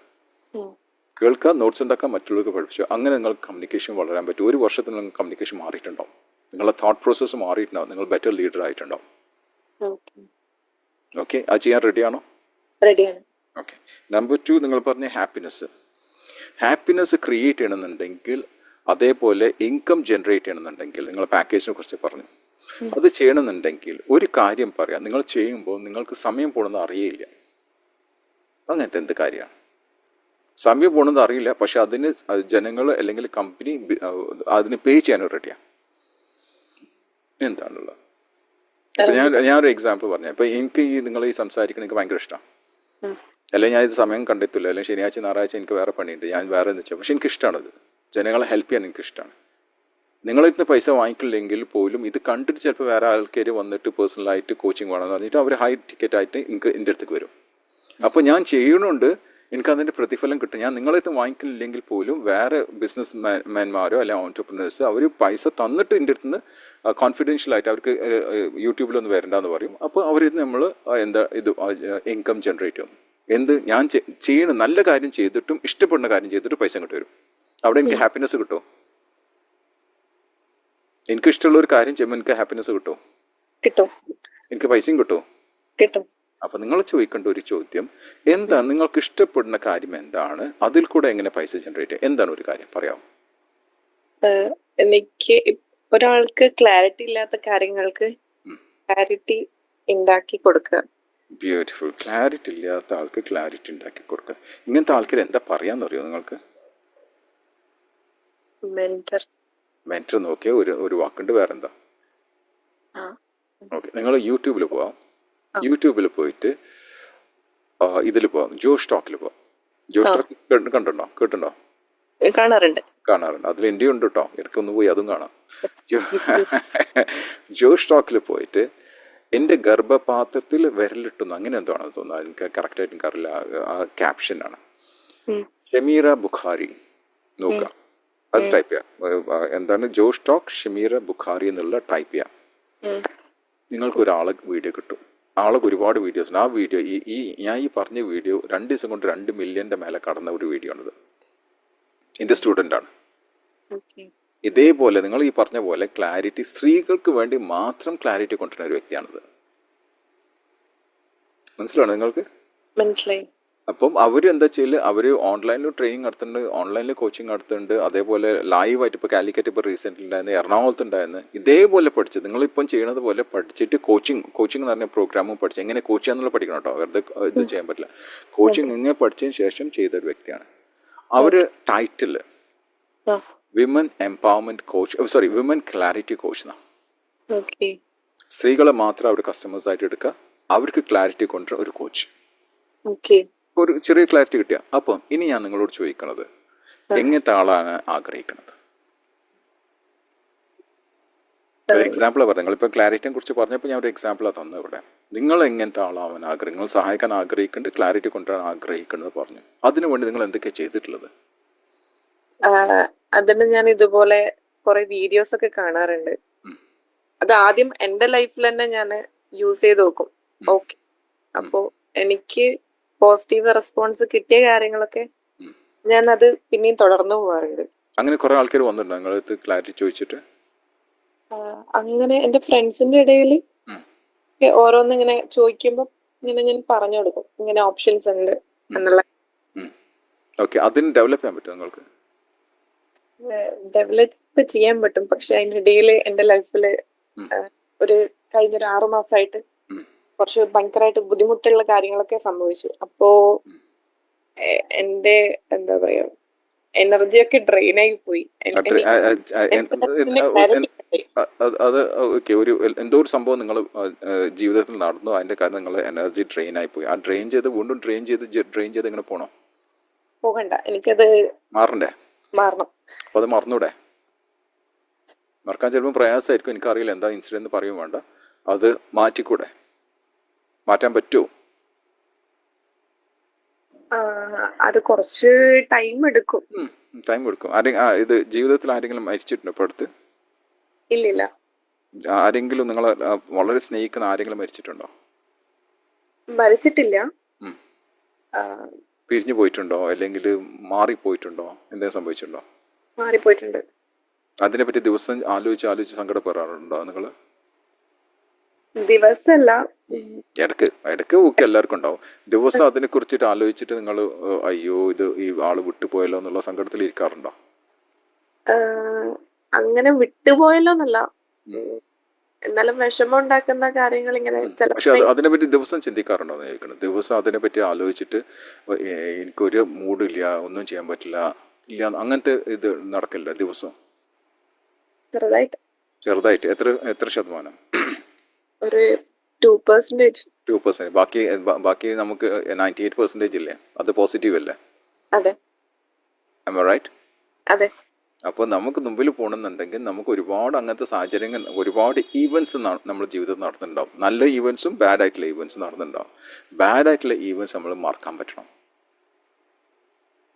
കേൾക്കാൻ നോട്ട്സ് ഉണ്ടാക്കാൻ മറ്റുള്ളവർക്ക് പഠിപ്പിച്ചു. അങ്ങനെ നിങ്ങൾക്ക് കമ്മ്യൂണിക്കേഷൻ വളരാൻ പറ്റും. 1 വർഷത്തിൽ നിങ്ങൾക്ക് കമ്മ്യൂണിക്കേഷൻ മാറിയിട്ടുണ്ടാവും. നിങ്ങളുടെ തോട്ട് പ്രോസസ്സ് മാറിയിട്ടുണ്ടാവും. നിങ്ങൾ ബെറ്റർ ലീഡർ ആയിട്ടുണ്ടാവും. ഓക്കെ. അത് ചെയ്യാൻ റെഡിയാണോ? റെഡിയാണ്. ഓക്കെ. നമ്പർ 2 നിങ്ങൾ പറഞ്ഞ ഹാപ്പിനെസ്. ഹാപ്പിനെസ് ക്രിയേറ്റ് ചെയ്യണമെന്നുണ്ടെങ്കിൽ, അതേപോലെ ഇൻകം ജനറേറ്റ് ചെയ്യണമെന്നുണ്ടെങ്കിൽ, നിങ്ങൾ പാക്കേജിനെ കുറിച്ച് പറഞ്ഞു, അത് ചെയ്യണമെന്നുണ്ടെങ്കിൽ ഒരു കാര്യം പറയാം, നിങ്ങൾ ചെയ്യുമ്പോൾ നിങ്ങൾക്ക് സമയം പോകണമെന്ന് അറിയില്ല. അങ്ങനത്തെ എന്ത് കാര്യമാണ്? സമയം പോകണമെന്ന് അറിയില്ല, പക്ഷെ അതിന് ജനങ്ങൾ അല്ലെങ്കിൽ കമ്പനി അതിന് പേ ചെയ്യാനും റെഡിയാണ്. എന്താണുള്ളത്? ഇപ്പം ഞാനൊരു എക്സാമ്പിൾ പറഞ്ഞു. ഇപ്പം എനിക്ക് നിങ്ങൾ ഈ സംസാരിക്കണം എനിക്ക് ഭയങ്കര ഇഷ്ടമാണ്, അല്ലെങ്കിൽ ഞാൻ ഇത് സമയം കണ്ടെത്തില്ല, അല്ലെങ്കിൽ ശനിയാഴ്ച ഞായറാഴ്ച എനിക്ക് വേറെ പണിയുണ്ട്, ഞാൻ വേറെ എന്ന് വെച്ചാൽ, പക്ഷെ എനിക്കിഷ്ടമാണത്. ജനങ്ങളെ ഹെൽപ്പ് ചെയ്യാൻ എനിക്കിഷ്ടമാണ്. നിങ്ങളിന്ന് പൈസ വാങ്ങിക്കില്ലെങ്കിൽ പോലും ഇത് കണ്ടിട്ട് ചിലപ്പോൾ വേറെ ആൾക്കാർ വന്നിട്ട് പേഴ്സണലായിട്ട് കോച്ചിങ് വേണമെന്ന് പറഞ്ഞിട്ട് അവർ ഹൈ ടിക്കറ്റായിട്ട് എനിക്ക് എൻ്റെ അടുത്തേക്ക് വരും. അപ്പോൾ ഞാൻ ചെയ്യണോണ്ട് എനിക്കതിൻ്റെ പ്രതിഫലം കിട്ടും. ഞാൻ നിങ്ങളിന്ന് വാങ്ങിക്കില്ലെങ്കിൽ പോലും വേറെ ബിസിനസ് മാൻമാരോ അല്ലെങ്കിൽ ഓൺടർപ്രണേഴ്സ് അവർ പൈസ തന്നിട്ട് എൻ്റെ അടുത്ത് നിന്ന് കോൺഫിഡൻഷ്യലായിട്ട് അവർക്ക് യൂട്യൂബിലൊന്നും വരണ്ടെന്ന് പറയും. അപ്പോൾ അവരിത് നമ്മൾ ഇത് ഇൻകം ജനറേറ്റ് ചെയ്യും. ഞാൻ ചെയ്യണം നല്ല കാര്യം ചെയ്തിട്ടും ഇഷ്ടപ്പെടുന്ന കാര്യം ചെയ്തിട്ട് പൈസ ഇങ്ങോട്ട് വരും. അവിടെ എനിക്ക് ഹാപ്പിനെസ് കിട്ടുമോ? എനിക്ക് ഇഷ്ടമുള്ള ഒരു കാര്യം ചെയ്യുമ്പോൾ എനിക്ക് ഹാപ്പിനെസ് കിട്ടുമോ? കിട്ടും. എനിക്ക് പൈസയും കിട്ടുമോ? കിട്ടും. അപ്പം നിങ്ങൾ ചോദിക്കേണ്ട ഒരു ചോദ്യം, എന്താണ് നിങ്ങൾക്ക് ഇഷ്ടപ്പെടുന്ന കാര്യം, എന്താണ് അതിൽ കൂടെ എങ്ങനെ പൈസ ജനറേറ്റ് ചെയ്യാം? എന്താണ് ഒരു കാര്യം പറയാമോ? എനിക്ക് ഒരാൾക്ക് ക്ലാരിറ്റി ഇല്ലാത്ത കാര്യങ്ങൾക്ക് ക്ലാരിറ്റി ഉണ്ടാക്കി കൊടുക്കുക. ബ്യൂട്ടിഫുൾ. ക്ലാരിറ്റി ഇല്ലാത്ത ആൾക്ക് ക്ലാരിറ്റി ഉണ്ടാക്കി കൊടുക്കുക. ഇങ്ങനത്തെ ആൾക്കാർ എന്താ പറയാന്ന് അറിയോ നിങ്ങൾക്ക്? മെന്റർ. മെന്റർ നോക്കിയ ഒരു വാക്കുണ്ട്, വേറെന്താ? ഓക്കെ, നിങ്ങൾ യൂട്യൂബിൽ പോവാം. യൂട്യൂബിൽ പോയിട്ട് ഇതിൽ പോവാം, ജോഷ് ടോക്കിൽ പോവാം. ജോഷ് ടോക്ക് കേട്ടുണ്ടോ? കാണാറുണ്ട്. അതിൽ ഇന്ത്യ ഉണ്ട് കേട്ടോ, ഇടയ്ക്കൊന്ന് പോയി അതും കാണാം. ജോഷ് ടോക്കിൽ പോയിട്ട് എൻ്റെ ഗർഭപാത്രത്തിൽ വിരലിട്ടുന്നു, അങ്ങനെ എന്താണോ തോന്നുന്നത്, എനിക്ക് കറക്റ്റായിട്ട് എനിക്കറിയില്ല. ആ ക്യാപ്ഷനാണ് ഷമീറ ബുഖാരി. നോക്കുക, അത് ടൈപ്പ് ചെയ്യാം. എന്താണ് ജോഷ് ടോക്ക് ഷമീറ ബുഖാരി എന്നുള്ള ടൈപ്പ് ചെയ്യാം. നിങ്ങൾക്കൊരാളെ വീഡിയോ കിട്ടും. ആൾക്ക് ഒരുപാട് വീഡിയോസ് ഉണ്ട്. ആ വീഡിയോ ഞാൻ പറഞ്ഞ വീഡിയോ 2 ദിവസം കൊണ്ട് 2 മില്യൻ്റെ മേലെ കടന്ന ഒരു വീഡിയോ ആണിത്. എൻ്റെ സ്റ്റുഡൻ്റാണ്. ഇതേപോലെ നിങ്ങൾ ഈ പറഞ്ഞ പോലെ ക്ലാരിറ്റി, സ്ത്രീകൾക്ക് വേണ്ടി മാത്രം ക്ലാരിറ്റി കൊണ്ടുവരുന്ന ഒരു വ്യക്തിയാണിത്. മനസ്സിലാണോ നിങ്ങൾക്ക്? മനസ്സിലായി. അപ്പം അവർ എന്താ വെച്ചാൽ അവർ ഓൺലൈനിൽ ട്രെയിനിങ് നടത്തുന്നുണ്ട്, ഓൺലൈനിൽ കോച്ചിങ് നടത്തുന്നുണ്ട്, അതേപോലെ ലൈവായിട്ട് ഇപ്പോൾ കാലിക്കറ്റ് ഇപ്പോൾ റീസെൻ്റ് ഉണ്ടായിരുന്നു, എറണാകുളത്ത് ഉണ്ടായിരുന്നു. ഇതേപോലെ പഠിച്ച് നിങ്ങളിപ്പം ചെയ്യണത് പോലെ പഠിച്ചിട്ട് കോച്ചിങ് എന്ന് പറഞ്ഞ പ്രോഗ്രാമും പഠിച്ച് എങ്ങനെ കോച്ച് ചെയ്യാന്നുള്ള പഠിക്കണം കേട്ടോ, വെറുതെ ഇത് ചെയ്യാൻ പറ്റില്ല. കോച്ചിങ് എങ്ങനെ പഠിച്ചതിന് ശേഷം ചെയ്ത ഒരു വ്യക്തിയാണ്. അവർ title women empowerment coach, women clarity coach എന്നാണ്. സ്ത്രീകളെ മാത്രം അവർ കസ്റ്റമേഴ്സായിട്ട് എടുക്കുക, അവർക്ക് ക്ലാരിറ്റി കൊണ്ടുവരുന്ന ഒരു കോച്ച്. ഒരു ചെറിയ ക്ലാരിറ്റി കിട്ടിയ. അപ്പം ഇനി ഞാൻ നിങ്ങളോട് ചോദിക്കണത്, എങ്ങനത്തെ ആളാണ് ആഗ്രഹിക്കുന്നത്? ഒരു എക്സാമ്പിളാണ് പറഞ്ഞത്. നിങ്ങളിപ്പോൾ ക്ലാരിറ്റിയെ കുറിച്ച് പറഞ്ഞപ്പോൾ ഞാൻ ഒരു എക്സാമ്പിളാണ് തന്നത്. ഇവിടെ നിങ്ങൾ എങ്ങനത്തെ ആളാവാൻ ആഗ്രഹം, നിങ്ങൾ സഹായിക്കാൻ ആഗ്രഹിക്കുന്നുണ്ട്, ക്ലാരിറ്റി കൊണ്ടുവരാൻ ആഗ്രഹിക്കുന്നത് പറഞ്ഞു. അതിനു വേണ്ടി നിങ്ങൾ എന്തൊക്കെയാണ് ചെയ്തിട്ടുള്ളത്? അതിന് ഞാൻ ഇതുപോലെ കുറെ വീഡിയോസ് ഒക്കെ കാണാറുണ്ട്. അത് ആദ്യം എന്റെ ലൈഫിൽ തന്നെ ഞാൻ യൂസ് ചെയ്ത് നോക്കും. ഓക്കെ, അപ്പോ എനിക്ക് പോസിറ്റീവ് റെസ്പോൺസ് കിട്ടിയ കാര്യങ്ങളൊക്കെ ഞാൻ അത് പിന്നെയും തുടർന്നു പോവാറുണ്ട്. അങ്ങനെ കുറെ ആൾക്കാർ വന്നിട്ടുണ്ടോ നിങ്ങളടുത്ത് ക്ലാരിറ്റി ചോദിച്ചിട്ട്? അങ്ങനെ എന്റെ ഫ്രണ്ട്സിന്റെ ഇടയിൽ ഓരോന്ന് ഇങ്ങനെ ചോദിക്കുമ്പോൾ ഇങ്ങനെ ഞാൻ പറഞ്ഞു കൊടുക്കും, ഇങ്ങനെ ഓപ്ഷൻസ് ഉണ്ട് എന്നുള്ള. ഓക്കെ, അതിന് ഡെവലപ്പ് ചെയ്യാൻ പറ്റും നിങ്ങൾക്ക്? ഡെവലപ്പ് ചെയ്യാൻ പറ്റും, പക്ഷെ അതിന്റെ ഇടയിൽ എന്റെ ലൈഫിൽ ഒരു കഴിഞ്ഞൊരു 6 മാസമായിട്ട് കുറച്ച് ഭയങ്കരമായിട്ട് ബുദ്ധിമുട്ടുള്ള കാര്യങ്ങളൊക്കെ സംഭവിച്ചു. അപ്പോ എന്റെ എന്താ പറയാ എനർജിയൊക്കെ ഡ്രെയിൻ ആയി പോയി. അത് ഓക്കെ, എന്തോ ഒരു സംഭവം നിങ്ങൾ ജീവിതത്തിൽ നടന്നു, അതിന്റെ കാരണം നിങ്ങൾ എനർജി ഡ്രെയിൻ ആയി പോയി. ആ ഡ്രെയിൻ ചെയ്ത് വീണ്ടും ഡ്രെയിൻ ചെയ്ത് ഇങ്ങനെ പോണോ? പോകണ്ട, എനിക്കത് മാറണം. അപ്പോൾ അത് മറന്നൂടെ? മറക്കാൻ ചിലപ്പോൾ പ്രയാസമായിരിക്കും, എനിക്കറിയില്ല എന്താ ഇൻസിഡന്റ് പറയും വേണ്ട. അത് മാറ്റിക്കൂടെ? മാറ്റാൻ പറ്റുമോ? അത് കുറച്ച് ടൈം എടുക്കും. ഇത് ജീവിതത്തിൽ ആരെങ്കിലും മരിച്ചിട്ടുണ്ടോ ഇപ്പോൾ അടുത്ത്? ഇല്ലില്ല. ആരെങ്കിലും നിങ്ങളെ വളരെ സ്നേഹിക്കുന്ന ആരെങ്കിലും മരിച്ചിട്ടുണ്ടോ? മരിച്ചിട്ടില്ല. പിരിഞ്ഞു പോയിട്ടുണ്ടോ, അല്ലെങ്കിൽ മാറിപ്പോയിട്ടുണ്ടോ, എന്തെങ്കിലും സംഭവിച്ചിട്ടുണ്ടോ? മാറിപ്പോയിട്ടുണ്ട്. അതിനെപ്പറ്റി ദിവസം ആലോചിച്ച് സങ്കടപ്പെടാറുണ്ടോ നിങ്ങൾ? ദിവസമല്ല. ഇടയ്ക്ക് ഒക്കെ എല്ലാവർക്കും ഉണ്ടാവും. ദിവസം അതിനെ കുറിച്ചിട്ട് ആലോചിച്ചിട്ട് നിങ്ങൾ അയ്യോ ഇത് ഈ ആള് വിട്ടുപോയല്ലോ എന്നുള്ള സങ്കടത്തിൽ ഇരിക്കാറുണ്ടോ? അങ്ങനെ വിട്ടുപോയല്ലോന്നല്ല, എന്നാലും വിഷമം ഉണ്ടാക്കുന്ന കാര്യങ്ങൾ ഇങ്ങനെ പക്ഷെ അതിനെപ്പറ്റി ദിവസം ചിന്തിക്കാറുണ്ടോ എന്ന് ചോദിക്കണം. ദിവസം അതിനെപ്പറ്റി ആലോചിച്ചിട്ട് എനിക്കൊരു മൂഡില്ല, ഒന്നും ചെയ്യാൻ പറ്റില്ല, ഇല്ല അങ്ങനത്തെ ഇത് നടക്കില്ല ദിവസം? ചെറുതായിട്ട് എത്ര ശതമാനം? ഒരു 2%. 2%. ബാക്കി നമുക്ക് 98% ഇല്ലേ, അത് പോസിറ്റീവ് അല്ലേ? അതെ. Am I right? അതെ. അപ്പോൾ നമുക്ക് മുമ്പിൽ പോകണമെന്നുണ്ടെങ്കിൽ നമുക്ക് ഒരുപാട് അങ്ങനത്തെ സാഹചര്യങ്ങൾ, ഒരുപാട് ഈവൻസ് നമ്മുടെ ജീവിതത്തിൽ നടന്നിട്ടുണ്ടാവും. നല്ല ഈവൻസും ബാഡ് ആയിട്ടുള്ള ഈവൻസും നടന്നിട്ടുണ്ടാവും. ബാഡ് ആയിട്ടുള്ള ഈവൻസ് നമ്മൾ മറക്കാൻ പറ്റണം,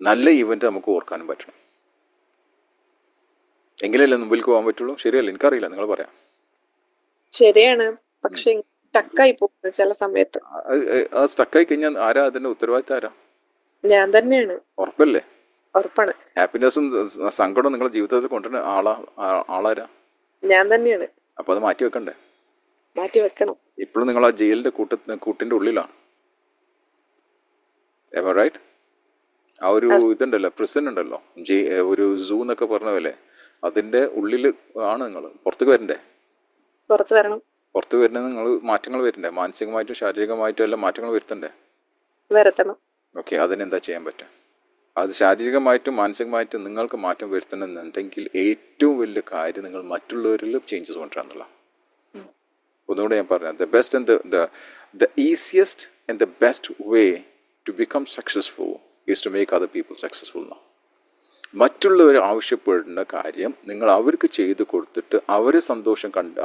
നല്ല ഈവൻറ്റ് നമുക്ക് ഓർക്കാനും പറ്റണം. എങ്കിലല്ലേ മുമ്പിലേക്ക് പോകാൻ പറ്റുള്ളൂ. ശരിയല്ല? എനിക്കറിയില്ല, നിങ്ങൾ പറയാം. ശരിയാണ്, പക്ഷെ സ്റ്റക്കായി പോകുന്നു ചില സമയത്ത്. ആ സ്റ്റക്കായി കഴിഞ്ഞാൽ ആരാ അതിന്റെ ഉത്തരവാദിത്തം? ആരാ? ഞാൻ തന്നെയാണ്. ഉറപ്പല്ലേ? ഉറപ്പാണ്. ഹാപ്പിനെസ്സും സങ്കടവും നിങ്ങളുടെ ജീവിതത്തിൽ കൊണ്ടുവരുന്ന ആളാരാ? ഞാൻ തന്നെയാണ്. അപ്പൊ അത് മാറ്റി വെക്കണ്ടേ? മാറ്റി വെക്കണം. ഇപ്പോഴും നിങ്ങൾ ആ ജയിലിന്റെ കൂട്ടിന്റെ ഉള്ളിലാണ്. Am I right? ആ ഒരു ഇതുണ്ടല്ലോ, പ്രിസൺ ഉണ്ടല്ലോ, ഒരു സൂ എന്നൊക്കെ പറഞ്ഞ പോലെ അതിന്റെ ഉള്ളിൽ ആണ് നിങ്ങൾ. പുറത്തേക്ക് വരണ്ടേ? പുറത്ത് വരണം. പുറത്ത് വരുന്നത് നിങ്ങൾ മാറ്റങ്ങൾ വരണ്ടേ? മാനസികമായിട്ടും ശാരീരികമായിട്ടും എല്ലാം മാറ്റങ്ങൾ വരുത്തണ്ടേ? വരുത്തണം. ഓക്കെ, അതിനെന്താ ചെയ്യാൻ പറ്റുക? അത് ശാരീരികമായിട്ടും മാനസികമായിട്ടും നിങ്ങൾക്ക് മാറ്റം വരുത്തണമെന്നുണ്ടെങ്കിൽ ഏറ്റവും വലിയ കാര്യം നിങ്ങൾ മറ്റുള്ളവരിൽ ചേഞ്ചസ് കൊണ്ടുവരാന്നുള്ള. ഒന്നുകൂടെ ഞാൻ പറഞ്ഞത്, the easiest and the best way to become successful is to make other people successful now. മറ്റുള്ളവർ ആവശ്യപ്പെടുന്ന കാര്യം നിങ്ങൾ അവർക്ക് ചെയ്ത് കൊടുത്തിട്ട് അവരെ സന്തോഷം കണ്ട്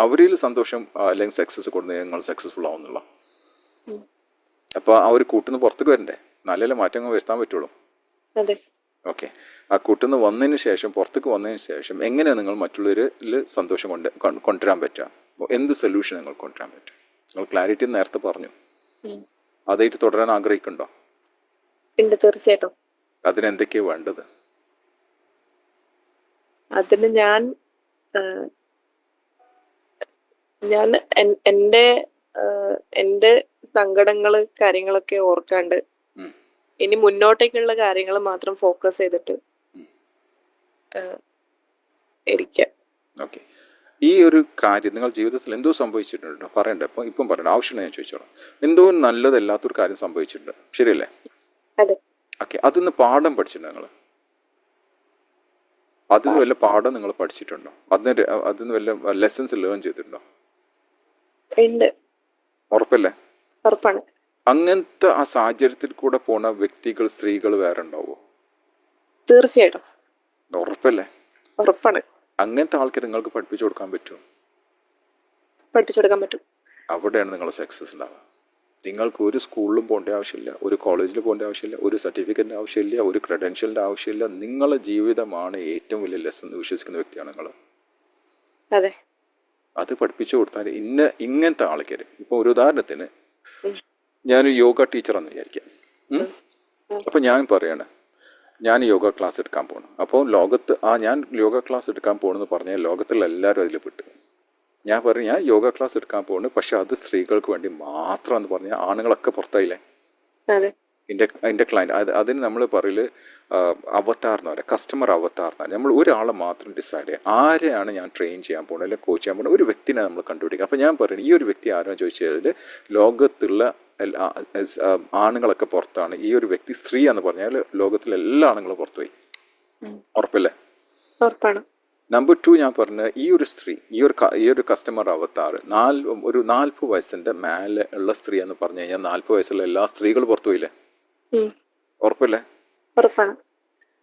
അവരിൽ സന്തോഷം അല്ലെങ്കിൽ സക്സസ് കൊടുത്ത് നിങ്ങൾ സക്സസ്ഫുൾ ആവുന്നുള്ള. അപ്പോൾ ആ ഒരു കൂട്ടുന്ന പുറത്തേക്ക് വരണ്ടേ? നല്ല മാറ്റങ്ങൾ വരുത്താൻ പറ്റുള്ളൂ. ഓക്കെ, ആ കൂട്ടുന്ന വന്നതിന് ശേഷം, പുറത്തേക്ക് വന്നതിന് ശേഷം എങ്ങനെയാണ് നിങ്ങൾ മറ്റുള്ളവരിൽ സന്തോഷം കൊണ്ടുവരാൻ പറ്റുക? എന്ത് സൊല്യൂഷൻ നിങ്ങൾ കൊണ്ടുവരാൻ പറ്റും? നിങ്ങൾ ക്ലാരിറ്റി നേരത്തെ പറഞ്ഞു. അതായിട്ട് തുടരാൻ ആഗ്രഹിക്കുന്നുണ്ടോ? തീർച്ചയായിട്ടും. അതിനെന്തൊക്കെയാണ് വേണ്ടത്? അതിന് ഞാൻ എന്റെ സങ്കടങ്ങള് കാര്യങ്ങളൊക്കെ ഓർക്കാണ്ട് ഇനി മുന്നോട്ടേക്കുള്ള കാര്യങ്ങൾ മാത്രം ഫോക്കസ് ചെയ്തിട്ട് ഇരിക്കാം. ഓക്കെ, ഈ ഒരു കാര്യം നിങ്ങൾ ജീവിതത്തിൽ എന്തോ സംഭവിച്ചിട്ടുണ്ടോ? പറയണ്ടേ? ഇപ്പം പറയണ്ട, ആവശ്യമില്ല, ഞാൻ ചോദിച്ചോളാം. എന്തോ നല്ലതല്ലാത്തൊരു കാര്യം സംഭവിച്ചിട്ടുണ്ട്, ശരിയല്ലേ? അതെ. ഓക്കെ, അതിന്ന് പാഠം പഠിച്ചിട്ടുണ്ടോ നിങ്ങൾ? അതിന് വല്ല പാഠം നിങ്ങൾ പഠിച്ചിട്ടുണ്ടോ? അതിന് വല്ല ലെസൺസ് ലേൺ ചെയ്തിട്ടുണ്ടോ? ഉറപ്പല്ലേ? ഉറപ്പാണ്. അങ്ങനത്തെ ആ സാഹചര്യത്തിൽ കൂടെ പോണ വ്യക്തികൾ, സ്ത്രീകൾ വേറെ ഉണ്ടാവോ? തീർച്ചയായിട്ടും. ഉറപ്പല്ലേ? ഉറപ്പാണ്. അങ്ങനത്തെ ആൾക്കാർ നിങ്ങൾക്ക് പഠിപ്പിച്ചു കൊടുക്കാൻ പറ്റും. അവിടെയാണ് നിങ്ങൾ സക്സസ് ഉണ്ടാവുക. നിങ്ങൾക്ക് ഒരു സ്കൂളിലും പോകേണ്ട ആവശ്യമില്ല, ഒരു കോളേജിൽ പോകേണ്ട ആവശ്യമില്ല, ഒരു സർട്ടിഫിക്കറ്റിൻ്റെ ആവശ്യമില്ല, ഒരു ക്രെഡൻഷ്യലിൻ്റെ ആവശ്യമില്ല. നിങ്ങളുടെ ജീവിതമാണ് ഏറ്റവും വലിയ ലെസൺ എന്ന് വിശ്വസിക്കുന്ന വ്യക്തിയാണ് നിങ്ങൾ. അതെ. അത് പഠിപ്പിച്ചു കൊടുത്താൽ ഇങ്ങനത്തെ ആൾക്കാർ, ഇപ്പോൾ ഒരു ഉദാഹരണത്തിന് ഞാനൊരു യോഗ ടീച്ചറാണെന്ന് വിചാരിക്കാം. അപ്പം ഞാൻ പറയാണ്, ഞാൻ യോഗ ക്ലാസ് എടുക്കാൻ പോകണം. അപ്പോൾ ഞാൻ യോഗ ക്ലാസ് എടുക്കാൻ പോകണമെന്ന് പറഞ്ഞാൽ ലോകത്തുള്ള എല്ലാവരും അതിൽ പെട്ട്. ഞാൻ പറഞ്ഞു ഞാൻ യോഗ ക്ലാസ് എടുക്കാൻ പോകുന്നു, പക്ഷെ അത് സ്ത്രീകൾക്ക് വേണ്ടി മാത്രം എന്ന് പറഞ്ഞാൽ ആണുങ്ങളൊക്കെ പുറത്തായില്ലേ? എൻ്റെ ക്ലയൻറ്റ് അതിന് നമ്മൾ പറയല് അവതാർ എന്ന് പറയാം, കസ്റ്റമർ അവതാർ എന്ന് പറഞ്ഞാൽ നമ്മൾ ഒരാളെ മാത്രം ഡിസൈഡ് ചെയ്യുക. ആരെയാണ് ഞാൻ ട്രെയിൻ ചെയ്യാൻ പോകുന്നത് അല്ലെങ്കിൽ കോച്ച് ചെയ്യാൻ പോകുന്നത്? ഒരു വ്യക്തിനെ നമ്മൾ കണ്ടുപിടിക്കുക. അപ്പോൾ ഞാൻ പറയുന്നത്, ഈ ഒരു വ്യക്തി ആരാന്ന് ചോദിച്ചാൽ ലോകത്തുള്ള ആണുങ്ങളൊക്കെ പുറത്താണ്. ഈ ഒരു വ്യക്തി സ്ത്രീ എന്ന് പറഞ്ഞാൽ ലോകത്തിലെ എല്ലാ ആണുങ്ങളും പുറത്തുപോയി. ഉറപ്പല്ലേ? ഉറപ്പാണ്. നമ്പർ 2, ഞാൻ പറഞ്ഞ ഈ ഒരു സ്ത്രീ, ഈ ഒരു കസ്റ്റമർ അവതാർ ഒരു 40 വയസ്സിന്റെ മേലെ ഉള്ള സ്ത്രീ എന്ന് പറഞ്ഞു കഴിഞ്ഞാൽ 40 വയസ്സുള്ള എല്ലാ സ്ത്രീകളും പുറത്തു പോയില്ലേ? ഉറപ്പല്ലേ? ഉറപ്പാണ്.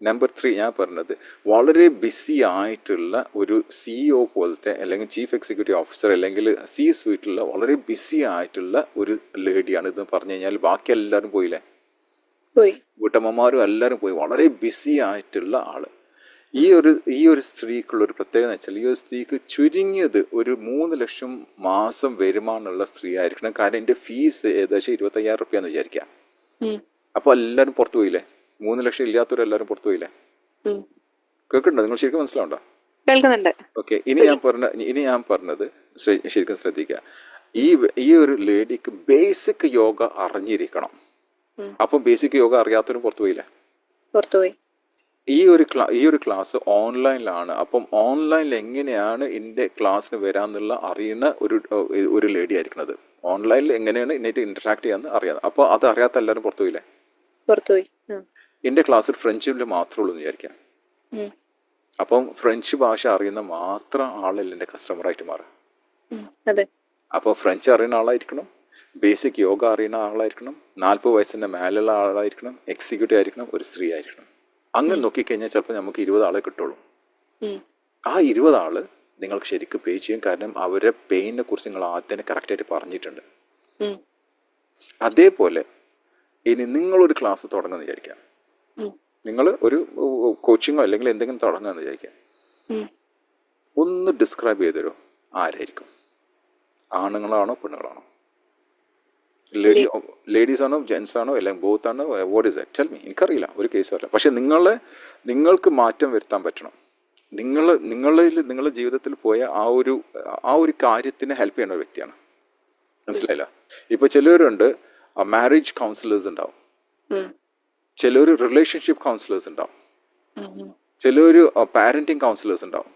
നമ്പർ 3, ഞാൻ പറഞ്ഞത് വളരെ ബിസി ആയിട്ടുള്ള ഒരു CEO പോലത്തെ അല്ലെങ്കിൽ ചീഫ് എക്സിക്യൂട്ടീവ് ഓഫീസർ അല്ലെങ്കിൽ C-suiteലുള്ള വളരെ ബിസി ആയിട്ടുള്ള ഒരു ലേഡിയാണ് ഇതെന്ന് പറഞ്ഞു കഴിഞ്ഞാൽ ബാക്കി എല്ലാവരും പോയില്ലേ? വീട്ടമ്മമാരും എല്ലാവരും പോയി. വളരെ ബിസി ആയിട്ടുള്ള ആള്. ഈ ഒരു സ്ത്രീക്കുള്ളൊരു പ്രത്യേകത എന്ന് വെച്ചാൽ, ഈ ഒരു സ്ത്രീക്ക് ചുരുങ്ങിയത് ഒരു 3 ലക്ഷം മാസം വരുമാനമുള്ള സ്ത്രീ ആയിരിക്കണം. കാരണം എൻ്റെ ഫീസ് ഏകദേശം 25,000 റുപ്യ എന്ന് വിചാരിക്കാം. അപ്പോൾ എല്ലാവരും പുറത്തു പോയില്ലേ? 3 ലക്ഷം ഇല്ലാത്തവരെല്ലാവരും പുറത്തു പോയില്ലേ? കേൾക്കുന്നുണ്ടോ? നിങ്ങൾ ശരിക്കും മനസ്സിലാവുണ്ടോ? കേൾക്കുന്നുണ്ട്. ഓക്കെ, ഇനി ഞാൻ പറഞ്ഞത് ശരിക്കും ശ്രദ്ധിക്കുക. ഈ ഒരു ലേഡിക്ക് ബേസിക് യോഗ അറിഞ്ഞിരിക്കണം. അപ്പം ബേസിക് യോഗ അറിയാത്തവരും പുറത്തു പോയില്ലേ? പുറത്തുപോയി. ഈ ഒരു ക്ലാസ് ഓൺലൈനിലാണ്. അപ്പം ഓൺലൈനിൽ എങ്ങനെയാണ് എൻ്റെ ക്ലാസ്സിന് വരാമെന്നുള്ള അറിയുന്ന ഒരു ലേഡി ആയിരിക്കണത്. ഓൺലൈനിൽ എങ്ങനെയാണ് എന്നിട്ട് ഇൻറ്ററാക്ട് ചെയ്യാമെന്ന് അറിയാം. അപ്പോൾ അത് അറിയാത്ത എല്ലാവരും പുറത്തു പോയില്ലേ? പുറത്തുപോയി. എൻ്റെ ക്ലാസ്സിൽ ഫ്രഞ്ചിൽ മാത്രമേ ഉള്ളൂ എന്ന് വിചാരിക്കാം. അപ്പം ഫ്രഞ്ച് ഭാഷ അറിയുന്ന മാത്രം ആളല്ല എൻ്റെ കസ്റ്റമറായിട്ട് മാറുക. അതെ. അപ്പോൾ ഫ്രഞ്ച് അറിയുന്ന ആളായിരിക്കണം, ബേസിക് യോഗ അറിയുന്ന ആളായിരിക്കണം, 40 വയസ്സിൻ്റെ മേലുള്ള ആളായിരിക്കണം, എക്സിക്യൂട്ടീവ് ആയിരിക്കണം, ഒരു സ്ത്രീ ആയിരിക്കണം. അങ്ങനെ നോക്കിക്കഴിഞ്ഞാൽ ചിലപ്പോൾ നമുക്ക് 20 ആളെ കിട്ടുള്ളൂ. ആ 20 ആള് നിങ്ങൾക്ക് ശരിക്കും പേ ചെയ്യും. കാരണം അവരുടെ പെയിനെ കുറിച്ച് നിങ്ങൾ ആദ്യം തന്നെ കറക്റ്റായിട്ട് പറഞ്ഞിട്ടുണ്ട്. അതേപോലെ ഇനി നിങ്ങളൊരു ക്ലാസ് തുടങ്ങുമെന്ന് വിചാരിക്കാം. നിങ്ങൾ ഒരു കോച്ചിങ്ങോ അല്ലെങ്കിൽ എന്തെങ്കിലും തുടങ്ങുമെന്ന് വിചാരിക്കാം. ഒന്ന് ഡിസ്ക്രൈബ് ചെയ്ത് തരുമോ? ആരായിരിക്കും? ആണുങ്ങളാണോ പെണ്ണുങ്ങളാണോ? ലേഡീസ് ആണോ ജെൻസ് ആണോ അല്ലെങ്കിൽ ബോത്ത് ആണോ? What is that? Tell me. എനിക്കറിയില്ല, ഒരു കേസും അല്ല. പക്ഷെ നിങ്ങൾക്ക് മാറ്റം വരുത്താൻ പറ്റണം. നിങ്ങളുടെ ജീവിതത്തിൽ പോയ ആ ഒരു കാര്യത്തിന് ഹെൽപ്പ് ചെയ്യുന്ന ഒരു വ്യക്തിയാണ്. മനസ്സിലായില്ല? ഇപ്പൊ ചിലവരുണ്ട് മാരേജ് കൗൺസിലേഴ്സ് ഉണ്ടാവും, ചിലർ റിലേഷൻഷിപ്പ് കൗൺസിലേഴ്സ് ഉണ്ടാവും, ചിലർ പാരന്റിങ് കൗൺസിലേഴ്സ് ഉണ്ടാവും,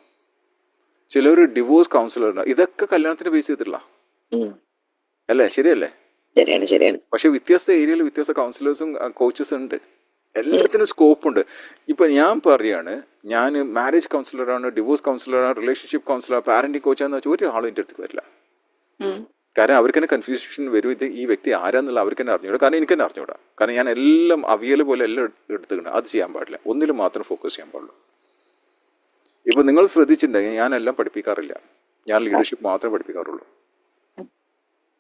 ചിലർ ഡിവോഴ്സ് കൗൺസിലർ ഉണ്ടാവും. ഇതൊക്കെ കല്യാണത്തിന് ബേസ് ചെയ്തിട്ടുള്ള അല്ലേ? ശരിയല്ലേ? ശരിയാണ്. പക്ഷെ വ്യത്യസ്ത ഏരിയയിൽ വ്യത്യസ്ത കൗൺസിലേഴ്സും കോച്ചസ് ഉണ്ട്. എല്ലാത്തിനും സ്കോപ്പ് ഉണ്ട്. ഇപ്പൊ ഞാൻ പറയാണ്, ഞാൻ മാരേജ് കൗൺസിലറാണ്, ഡിവോഴ്സ് കൗൺസിലറാണ്, റിലേഷൻഷിപ്പ് കൗൺസിലർ, പാരന്റിങ് കോച്ചാന്ന് വെച്ചാൽ ഒരു ആളും എൻ്റെ അടുത്ത് വരില്ല. കാരണം അവർക്ക് തന്നെ കൺഫ്യൂഷൻ വരും. ഈ വ്യക്തി ആരാന്നുള്ള അവർക്ക് തന്നെ അറിഞ്ഞൂടാ. കാരണം എനിക്ക് തന്നെ അറിഞ്ഞൂടാ. കാരണം ഞാൻ എല്ലാം അവിയല് പോലെ എല്ലാം എടുത്തുകൊണ്ട് അത് ചെയ്യാൻ പാടില്ല. ഒന്നിലും മാത്രം ഫോക്കസ് ചെയ്യാൻ പാടുള്ളൂ. ഇപ്പൊ നിങ്ങൾ ശ്രദ്ധിച്ചിട്ടുണ്ടെങ്കിൽ ഞാൻ എല്ലാം പഠിപ്പിക്കാറില്ല. ഞാൻ ലീഡർഷിപ്പ് മാത്രമേ പഠിപ്പിക്കാറുള്ളൂ.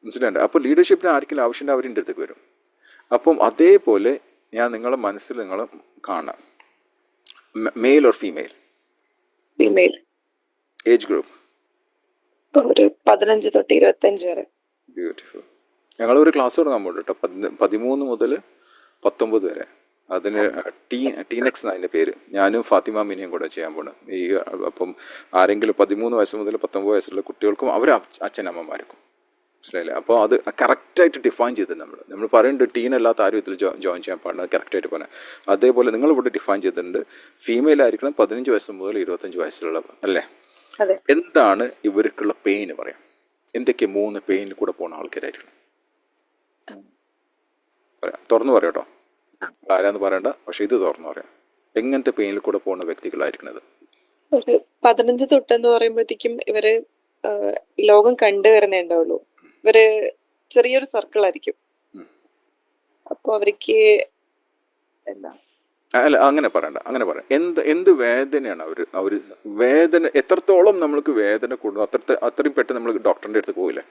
മനസ്സിലായിട്ട്? അപ്പോൾ ലീഡർഷിപ്പിന് ആർക്കെങ്കിലും ആവശ്യമുണ്ട് അവരിൻ്റെ അടുത്തേക്ക് വരും. അപ്പം അതേപോലെ ഞാൻ നിങ്ങളെ മനസ്സിൽ നിങ്ങൾ കാണാം. Male or female? Age group ഒരു 15 തൊട്ട് 25 വരെ. ബ്യൂട്ടിഫുൾ. ഞങ്ങളൊരു ക്ലാസ് തുടങ്ങാൻ പോകും കേട്ടോ, 13 മുതൽ 19 വരെ. അതിന് ടീനെക്സ് അതിൻ്റെ പേര്. ഞാനും ഫാത്തിമ മിനിയും കൂടെ ചെയ്യാൻ പോകണം. അപ്പം ആരെങ്കിലും 13 വയസ്സ് മുതൽ 19 വയസ്സുള്ള കുട്ടികൾക്കും അവർ അച്ഛനമ്മമാർക്കും. മനസ്സിലായില്ലേ? അപ്പോൾ അത് കറക്റ്റായിട്ട് ഡിഫൈൻ ചെയ്ത് നമ്മൾ പറയുന്നുണ്ട് ടീനല്ലാത്ത ആരും ഇതിൽ ജോയിൻ ചെയ്യാൻ പാടില്ല. കറക്റ്റായിട്ട് പറഞ്ഞാൽ അതേപോലെ നിങ്ങളിവിടെ ഡിഫൈൻ ചെയ്തിട്ടുണ്ട്. ഫീമെയിൽ ആയിരിക്കണം 15 വയസ്സ് മുതൽ 25 വയസ്സുള്ള, അല്ലേ? എന്താണ് ഇവർക്കുള്ള പെയിന് പറയാം? എന്തൊക്കെ 3 പെയിനിൽ കൂടെ പോകുന്ന ആൾക്കാരായിരിക്കണം പറയാം. തുറന്നു പറയാം കേട്ടോ, ആരാന്ന് പറയണ്ട. പക്ഷെ ഇത് തുറന്നു പറയാം. എങ്ങനത്തെ പെയിനിൽ കൂടെ പോകുന്ന വ്യക്തികളായിരിക്കണത്? ഒരു 15 തൊട്ടെന്ന് പറയുമ്പോഴത്തേക്കും ഇവര് ലോകം കണ്ടുവരുന്നേ ഉണ്ടാവുള്ളൂ. ഇവര് ചെറിയൊരു സർക്കിൾ ആയിരിക്കും. അപ്പൊ അവർക്ക് എന്താ, അല്ല അങ്ങനെ പറയണ്ട, അങ്ങനെ പറയാം. എന്ത് വേദനയാണ് അവർ വേദന എത്രത്തോളം നമ്മൾക്ക് വേദന കൂടുന്നു അത്രയും പെട്ടെന്ന് നമ്മൾ ഡോക്ടറിന്റെ അടുത്ത് പോയില്ലേ?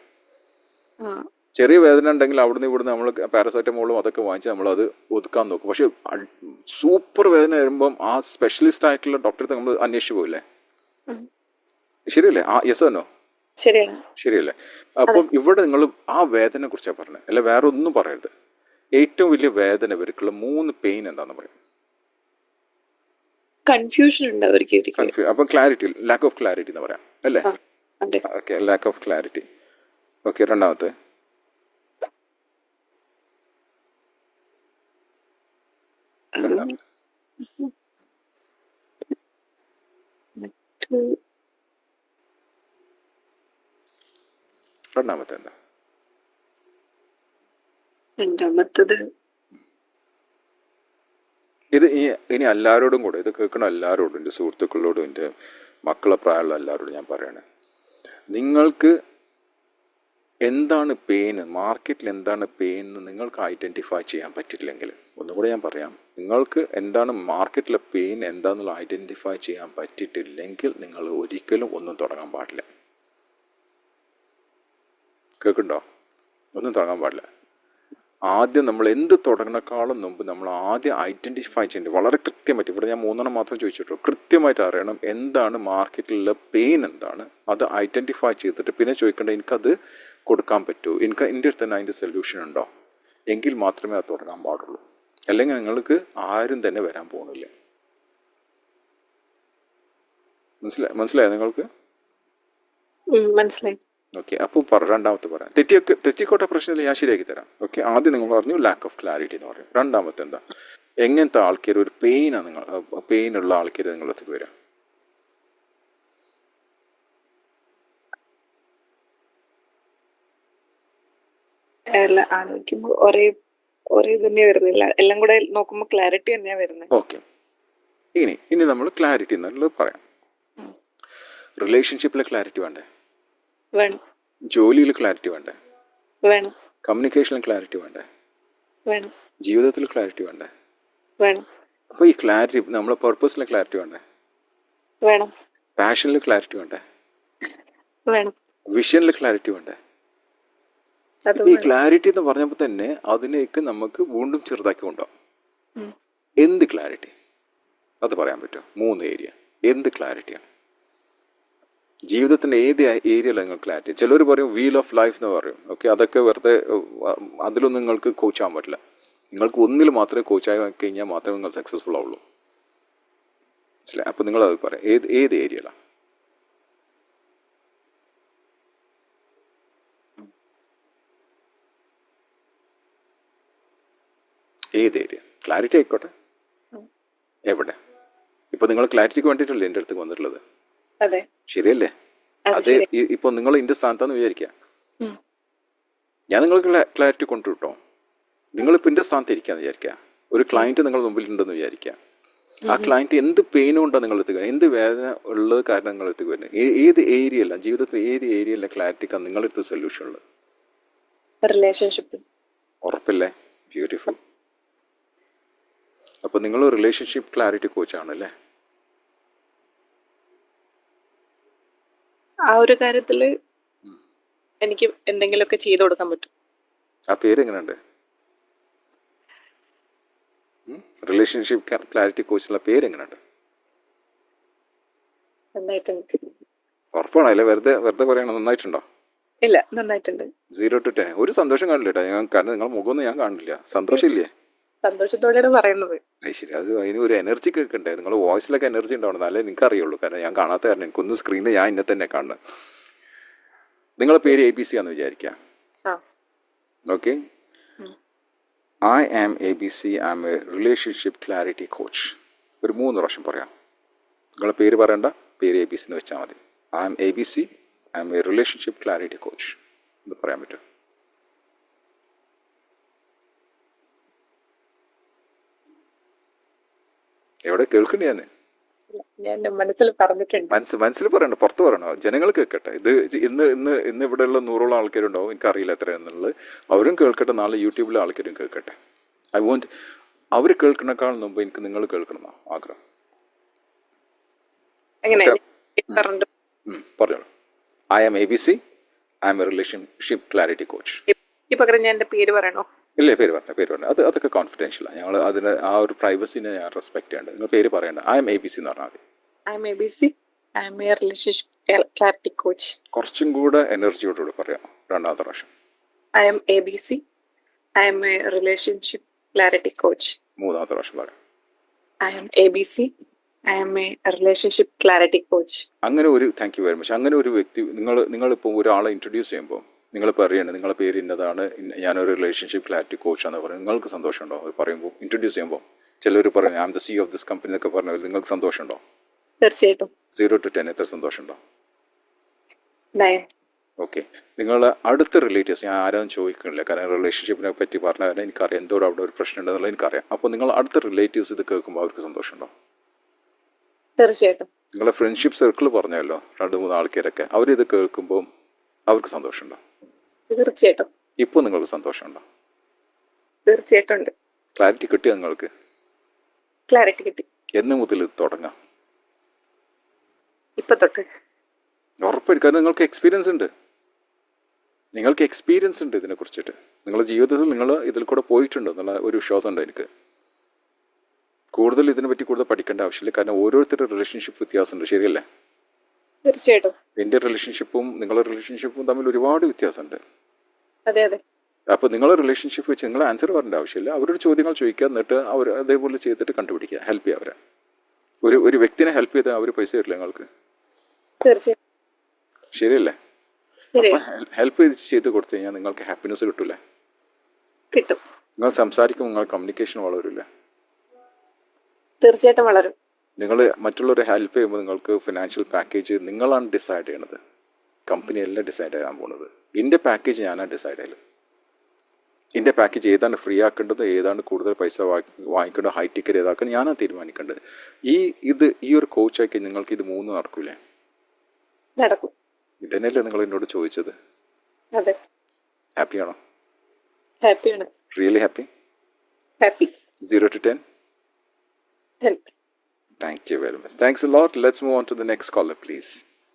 ചെറിയ വേദന ഉണ്ടെങ്കിൽ അവിടുന്ന് ഇവിടുന്ന് നമ്മൾ പാരസെറ്റമോളും അതൊക്കെ വാങ്ങിച്ച് നമ്മളത് ഒതുക്കാൻ നോക്കും. പക്ഷെ സൂപ്പർ വേദന വരുമ്പം ആ സ്പെഷ്യലിസ്റ്റ് ആയിട്ടുള്ള ഡോക്ടറെ നമ്മൾ അന്വേഷിച്ച് പോയില്ലേ? ശരിയല്ലേ? യെസ് ആണോ? ശരിയല്ലേ? അപ്പം ഇവിടെ നിങ്ങൾ ആ വേദനയെ കുറിച്ചാണ് പറഞ്ഞത്, അല്ല വേറെ ഒന്നും പറയരുത്. ഏറ്റവും വലിയ വേദന ഇവർക്കുള്ള 3 പെയിൻ എന്താണെന്ന് പറയും. കൺഫ്യൂഷൻ ഉണ്ട് അവർക്ക്. അപ്പം ക്ലാരിറ്റി, ലാക്ക് ഓഫ് ക്ലാരിറ്റി എന്ന് പറയാം, അല്ലേ? Okay, lack of clarity. Okay, രണ്ടാമത്തെ എന്താ? രണ്ടാമത്തത് ഇത് ഇനി എല്ലാവരോടും കൂടെ, ഇത് കേൾക്കണ എല്ലാവരോടും, എൻ്റെ സുഹൃത്തുക്കളോടും എൻ്റെ മക്കളെ പ്രായമുള്ള എല്ലാവരോടും ഞാൻ പറയണേ, നിങ്ങൾക്ക് എന്താണ് പെയിൻ, മാർക്കറ്റിൽ എന്താണ് പെയിൻ എന്ന് നിങ്ങൾക്ക് ഐഡൻറ്റിഫൈ ചെയ്യാൻ പറ്റില്ലെങ്കിൽ, ഒന്നുകൂടെ ഞാൻ പറയാം, നിങ്ങൾക്ക് എന്താണ് മാർക്കറ്റിലെ പെയിൻ എന്താണെന്നുള്ള ഐഡൻറ്റിഫൈ ചെയ്യാൻ പറ്റിയിട്ടില്ലെങ്കിൽ നിങ്ങൾ ഒരിക്കലും ഒന്നും തുടങ്ങാൻ പാടില്ല. കേൾക്കുന്നുണ്ടോ? ഒന്നും തുടങ്ങാൻ പാടില്ല. ആദ്യം നമ്മൾ എന്ത് തുടങ്ങുന്നേക്കാളും മുമ്പ് നമ്മൾ ആദ്യം ഐഡൻറ്റിഫൈ ചെയ്യേണ്ടത് വളരെ കൃത്യമായിട്ട്, ഇവിടെ ഞാൻ 3 മാത്രം ചോദിച്ചിട്ടുള്ളൂ, കൃത്യമായിട്ട് അറിയണം എന്താണ് മാർക്കറ്റിലുള്ള പെയിൻ എന്താണ്. അത് ഐഡൻറ്റിഫൈ ചെയ്തിട്ട് പിന്നെ ചോദിക്കേണ്ടത് എനിക്കത് കൊടുക്കാൻ പറ്റുമോ, എൻ്റെ അടുത്ത് തന്നെ അതിൻ്റെ സൊല്യൂഷൻ ഉണ്ടോ, എങ്കിൽ മാത്രമേ അത് തുടങ്ങാൻ പാടുള്ളൂ. അല്ലെങ്കിൽ നിങ്ങൾക്ക് ആരും തന്നെ വരാൻ പോകുന്നില്ല. മനസ്സിലായോ നിങ്ങൾക്ക്? മനസ്സിലായി. ഓക്കെ, അപ്പോൾ രണ്ടാമത്തെ പറയാം. തെറ്റിക്കോട്ടെ, പ്രശ്നമില്ല, ഞാൻ ശരിയാക്കി തരാം. ഓക്കെ, ആദ്യം നിങ്ങൾ പറഞ്ഞു ലാക്ക് ഓഫ് ക്ലാരിറ്റി എന്ന് പറയും. രണ്ടാമത്തെ എന്താ, എങ്ങനത്തെ ആൾക്കാർ, ഒരു പെയിനാണ് പെയിനുള്ള ആൾക്കാർ നിങ്ങളടുത്തേക്ക് വരാം? ആലോചിക്കുമ്പോ ഒരേ തന്നെ വരുന്നില്ല, എല്ലാം കൂടെ നോക്കുമ്പോ ക്ലാരിറ്റി തന്നെയാ വരുന്നത്. ഓക്കെ, ഇനി നമ്മൾ ക്ലാരിറ്റി എന്നുള്ളത് പറയാം. റിലേഷൻഷിപ്പിലെ ക്ലാരിറ്റി വേണ്ടേ? വേണം. ജോലിയിൽ ക്ലാരിറ്റി വേണ്ടേ? വേണം. കമ്മ്യൂണിക്കേഷനിൽ ക്ലാരിറ്റി വേണ്ടേ? വേണം. ജീവിതത്തിൽ ക്ലാരിറ്റി വേണ്ടേ? വേണം. അപ്പോൾ ഈ ക്ലാരിറ്റി, നമ്മളെ പർപ്പസിലെ ക്ലാരിറ്റി വേണ്ടേ? വേണം. പാഷനിൽ ക്ലാരിറ്റി വേണ്ടേ? വേണം. വിഷനിൽ ക്ലാരിറ്റി വേണ്ടേ? ഈ ക്ലാരിറ്റി എന്ന് പറഞ്ഞപ്പോൾ തന്നെ അതിലേക്ക് നമുക്ക് വീണ്ടും ചെറുതാക്കി കൊണ്ടുപോകാം. എന്ത് ക്ലാരിറ്റി, അത് പറയാൻ പറ്റുമോ? 3 ഏരിയ. എന്ത് ക്ലാരിറ്റിയാണ് ജീവിതത്തിൻ്റെ ഏത് ഏരിയയിലാണ് നിങ്ങൾ ക്ലാരിറ്റി? ചിലർ പറയും വീൽ ഓഫ് ലൈഫ് എന്ന് പറയും. ഓക്കെ, അതൊക്കെ വെറുതെ, അതിലൊന്നും നിങ്ങൾക്ക് കോച്ചാകാൻ പറ്റില്ല. നിങ്ങൾക്ക് ഒന്നിൽ മാത്രമേ കോച്ചായി കഴിഞ്ഞാൽ മാത്രമേ നിങ്ങൾ സക്സസ്ഫുൾ ആവുള്ളൂ. മനസ്സിലായി? അപ്പോൾ നിങ്ങളത് പറയാം, ഏത് ഏരിയയിലാണ്? ഏത് ഏരിയ? ക്ലാരിറ്റി ആയിക്കോട്ടെ, എവിടെ? ഇപ്പോൾ നിങ്ങൾ ക്ലാരിറ്റിക്ക് വേണ്ടിയിട്ടല്ലേ എൻ്റെ അടുത്ത് വന്നിട്ടുള്ളത്? അതെ, ശരിയല്ലേ? അതെ. ഇപ്പോൾ നിങ്ങൾ എൻ്റെ സ്ഥാനത്താന്ന് വിചാരിക്കുക, ഞാൻ നിങ്ങൾക്ക് ക്ലാരിറ്റി കൊണ്ടുവിട്ടോ. നിങ്ങളിപ്പോൾ എൻ്റെ സ്ഥാനത്ത് ഇരിക്കാന്ന് വിചാരിക്കുക. ഒരു ക്ലയൻറ്റ് നിങ്ങളുടെ മുമ്പിലുണ്ടെന്ന് വിചാരിക്കുക. ആ ക്ലയൻറ്റ് എന്ത് പെയിനും ഉണ്ടോ നിങ്ങളെടുത്ത് വരുന്നത്, എന്ത് വേദന ഉള്ളത് കാരണം നിങ്ങളെടുത്ത് വരുന്നത്, ഏത് ഏരിയല്ല, ജീവിതത്തിൽ ഏത് ഏരിയല്ല ക്ലാരിറ്റിക്കാണ് നിങ്ങളെടുത്ത് സൊല്യൂഷൻ ഉള്ളത്? റിലേഷൻഷിപ്പ്. ഉറപ്പില്ലേ? ബ്യൂട്ടിഫുൾ. അപ്പോൾ നിങ്ങൾ റിലേഷൻഷിപ്പ് ക്ലാരിറ്റി കോച്ചാണല്ലേ? ആ ഒരു കാര്യത്തില് എനിക്ക് എന്തെങ്കിലുമൊക്കെ ചെയ്തു കൊടുക്കാൻ പറ്റും. ആ പേര് എങ്ങനെയുണ്ട്? റിലേഷൻഷിപ്പ് ക്ലാരിറ്റി കോച്ചിനുള്ള പേര് എങ്ങനെയുണ്ട്? നന്നായിട്ടുണ്ട്. ഉറപ്പാണോ? അല്ലെ വെറുതെ പറയണം? നന്നായിട്ടുണ്ടോ? ഇല്ല, നന്നായിട്ടുണ്ട്. 0 to 10 ഒരു സന്തോഷം കാണില്ല കേട്ടോ ഞാൻ, കാരണം നിങ്ങൾ മുഖമൊന്നും ഞാൻ കാണില്ല. സന്തോഷമില്ലേ? സന്തോഷത്തോടെയാണ് പറയുന്നത്. ശരി, അത് അതിന് ഒരു എനർജി കേൾക്കണ്ടേ? നിങ്ങൾ വോയിസിലൊക്കെ എനർജി ഉണ്ടാവണം, എന്നാലേ എനിക്ക് അറിയുള്ളൂ. കാരണം ഞാൻ കാണാത്ത കാരണം എനിക്കൊന്ന് സ്ക്രീനിൽ ഞാൻ എന്നെ തന്നെ കാണുന്നത്. നിങ്ങളെ പേര് ABC ആണെന്ന് വിചാരിക്കാം. Okay, I am ABC, I am a relationship clarity coach. ഒരു 3 പ്രാവശ്യം പറയാം. നിങ്ങളെ പേര് പറയണ്ട, പേര് ABC എന്ന് വെച്ചാൽ മതി. I am ABC, I am a relationship clarity coach എന്ന് പറയാൻ പറ്റും? എവിടെ കേൾക്കണ്ടേ? ഞാൻ മനസ്സിൽ പറഞ്ഞിട്ടുണ്ട്. മനസ്സിൽ പറയണ്ട, പുറത്ത് പറയണോ? ജനങ്ങൾ കേൾക്കട്ടെ. ഇത് ഇന്ന് ഇവിടെയുള്ള 100ഓളം ആൾക്കാരുണ്ടാവും, എനിക്കറിയില്ല എത്രയാണെന്നുള്ളത്. അവരും കേൾക്കട്ടെ, നാളെ യൂട്യൂബിലെ ആൾക്കാരും കേൾക്കട്ടെ. ഐ വോണ്ട് അവർ കേൾക്കണേക്കാൾ മുമ്പ് എനിക്ക് നിങ്ങൾ കേൾക്കണം ആഗ്രഹം. പറഞ്ഞോളൂ. I am ABC, I am a relationship clarity coach. പകരം ഞാൻ എൻ്റെ പേര് പറയണോ? ഇല്ലേ, പേര് പറഞ്ഞ അതൊക്കെ കോൺഫിഡൻഷ്യലാണ്. ഞങ്ങൾ അതിന് ആ ഒരു പ്രൈവസിനെ ഞാൻ റെസ്പെക്ട് ചെയ്യേണ്ടത്. നിങ്ങൾ പേര് പറയണ്ട. I am ABC എന്ന് പറഞ്ഞാൽ മതി. I am ABC, I am a relationship clarity coach. കുറച്ചും കൂടെ എനർജിയോടുകൂടി പറയാം രണ്ടാമത്തെ പ്രാവശ്യം. I am ABC, I am a relationship clarity coach. മൂന്നാമത്തെ പ്രാവശ്യം പറയാം. I am ABC, I am a relationship clarity coach. അങ്ങനെ ഒരു താങ്ക് യു വെരി മച്ച്. അങ്ങനെ ഒരു വ്യക്തി നിങ്ങളിപ്പോൾ ഒരാളെ ഇൻട്രൊഡ്യൂസ് ചെയ്യുമ്പോൾ നിങ്ങൾ പറയണേ നിങ്ങളെ പേര് ഇന്നതാണ്, ഞാനൊരു റിലേഷൻഷിപ്പ് ക്ലാരിറ്റി കോച്ചാണെന്ന് പറയും, നിങ്ങൾക്ക് സന്തോഷമുണ്ടോ? അത് പറയുമ്പോൾ, ഇൻട്രൊഡ്യൂസ് ചെയ്യുമ്പോൾ ചിലർ പറയും I am the CEO of this company എന്നൊക്കെ പറഞ്ഞാൽ നിങ്ങൾക്ക് സന്തോഷമുണ്ടോ? തീർച്ചയായിട്ടും. 0 to 10 എത്ര സന്തോഷമുണ്ടോ? 9. ഓക്കെ, നിങ്ങളുടെ അടുത്ത റിലേറ്റീവ്സ്, ഞാൻ ആരും ചോദിക്കുന്നില്ല, കാരണം റിലേഷൻഷിപ്പിനെ പറ്റി പറഞ്ഞ കാരണം എനിക്കറിയാം എന്തോരം അവിടെ ഒരു പ്രശ്നം ഉണ്ടെന്നുള്ളത് എനിക്കറിയാം. അപ്പോൾ നിങ്ങൾ അടുത്ത റിലേറ്റീവ്സ് ഇത് കേൾക്കുമ്പോൾ അവർക്ക് സന്തോഷമുണ്ടോ? തീർച്ചയായിട്ടും. നിങ്ങളെ ഫ്രണ്ട്ഷിപ്പ് സർക്കിൾ പറഞ്ഞല്ലോ 2-3 ആൾക്കാരൊക്കെ, അവരിത് കേൾക്കുമ്പോൾ അവർക്ക് സന്തോഷമുണ്ടോ? തീർച്ചയായിട്ടും. ഇപ്പോൾ നിങ്ങൾക്ക് സന്തോഷമുണ്ടോ? തീർച്ചയായിട്ടും ഉണ്ട്. ക്ലാരിറ്റി കിട്ടിയോ നിങ്ങൾക്ക്? ക്ലാരിറ്റി കിട്ടി. എന്ന് മുതൽ ഇത് തുടങ്ങാം? ഇപ്പൊ തൊട്ട്. ഉറപ്പായിട്ടും, കാരണം നിങ്ങൾക്ക് എക്സ്പീരിയൻസ് ഉണ്ട് ഇതിനെ കുറിച്ചിട്ട്. നിങ്ങളുടെ ജീവിതത്തിൽ നിങ്ങൾ ഇതിൽ കൂടെ പോയിട്ടുണ്ട് എന്നുള്ള ഒരു വിശ്വാസമുണ്ട് എനിക്ക്. കൂടുതൽ ഇതിനെപ്പറ്റി കൂടുതൽ പഠിക്കേണ്ട ആവശ്യമില്ല, കാരണം ഓരോരുത്തരുടെ റിലേഷൻഷിപ്പ് വ്യത്യാസമുണ്ട്. ശരിയല്ലേ? തീർച്ചയായിട്ടും. എൻ്റെ റിലേഷൻഷിപ്പും നിങ്ങളുടെ റിലേഷൻഷിപ്പും തമ്മിൽ ഒരുപാട് വ്യത്യാസമുണ്ട്. അതെ. അപ്പോൾ നിങ്ങളുടെ റിലേഷൻഷിപ്പ് വെച്ച് നിങ്ങൾ ആൻസർ പറയേണ്ട ആവശ്യമില്ല. അവരോട് ചോദ്യങ്ങൾ ചോദിക്കുക, എന്നിട്ട് അവർ അതേപോലെ ചെയ്തിട്ട് കണ്ടുപിടിക്കുക, ഹെൽപ്പ് ചെയ്യുക അവരെ. ഒരു വ്യക്തിനെ ഹെൽപ്പ് ചെയ്താൽ അവർ പൈസ തരില്ല നിങ്ങൾക്ക്? തീർച്ചയായും. ശരിയല്ലേ? ശരിയാ. ഹെൽപ്പ് ചെയ്ത് കൊടുത്തു കഴിഞ്ഞാൽ നിങ്ങൾക്ക് ഹാപ്പിനെസ് കിട്ടൂലേ? കിട്ടും. നിങ്ങൾ സംസാരിക്കുമ്പോൾ നിങ്ങൾ കമ്മ്യൂണിക്കേഷൻ വളരില്ലേ? തീർച്ചയായിട്ടും വളരും. നിങ്ങൾ മറ്റുള്ളവരെ ഹെൽപ്പ് ചെയ്യുമ്പോൾ നിങ്ങൾക്ക് ഫിനാൻഷ്യൽ പാക്കേജ് നിങ്ങളാണ് ഡിസൈഡ് ചെയ്യണത്, കമ്പനിയല്ല ഡിസൈഡ് ചെയ്യാൻ പോകുന്നത്. എൻ്റെ പാക്കേജ് ഞാനാണ് ഡിസൈഡ് ചെയ്യല്. എൻ്റെ പാക്കേജ് ഏതാണ് ഫ്രീ ആക്കേണ്ടത്, ഏതാണ് കൂടുതൽ പൈസ വാങ്ങിക്കേണ്ടത്, ഹൈ ടിക്കറ്റ് ഏതാക്കണം, ഞാനാണ് തീരുമാനിക്കേണ്ടത്. ഈ ഒരു കോച്ചാക്കി നിങ്ങൾക്ക് ഇത് 3 നടക്കൂലേ? നടക്കും. ഇതന്നെയല്ലേ നിങ്ങൾ എന്നോട് ചോദിച്ചത്? അതെ. ഹാപ്പിയാണോ? ഹാപ്പിയാണ്. Really happy? Happy. 0 to 10? Help. Thank you very much. Thanks a lot. Let's move on to the next caller, please.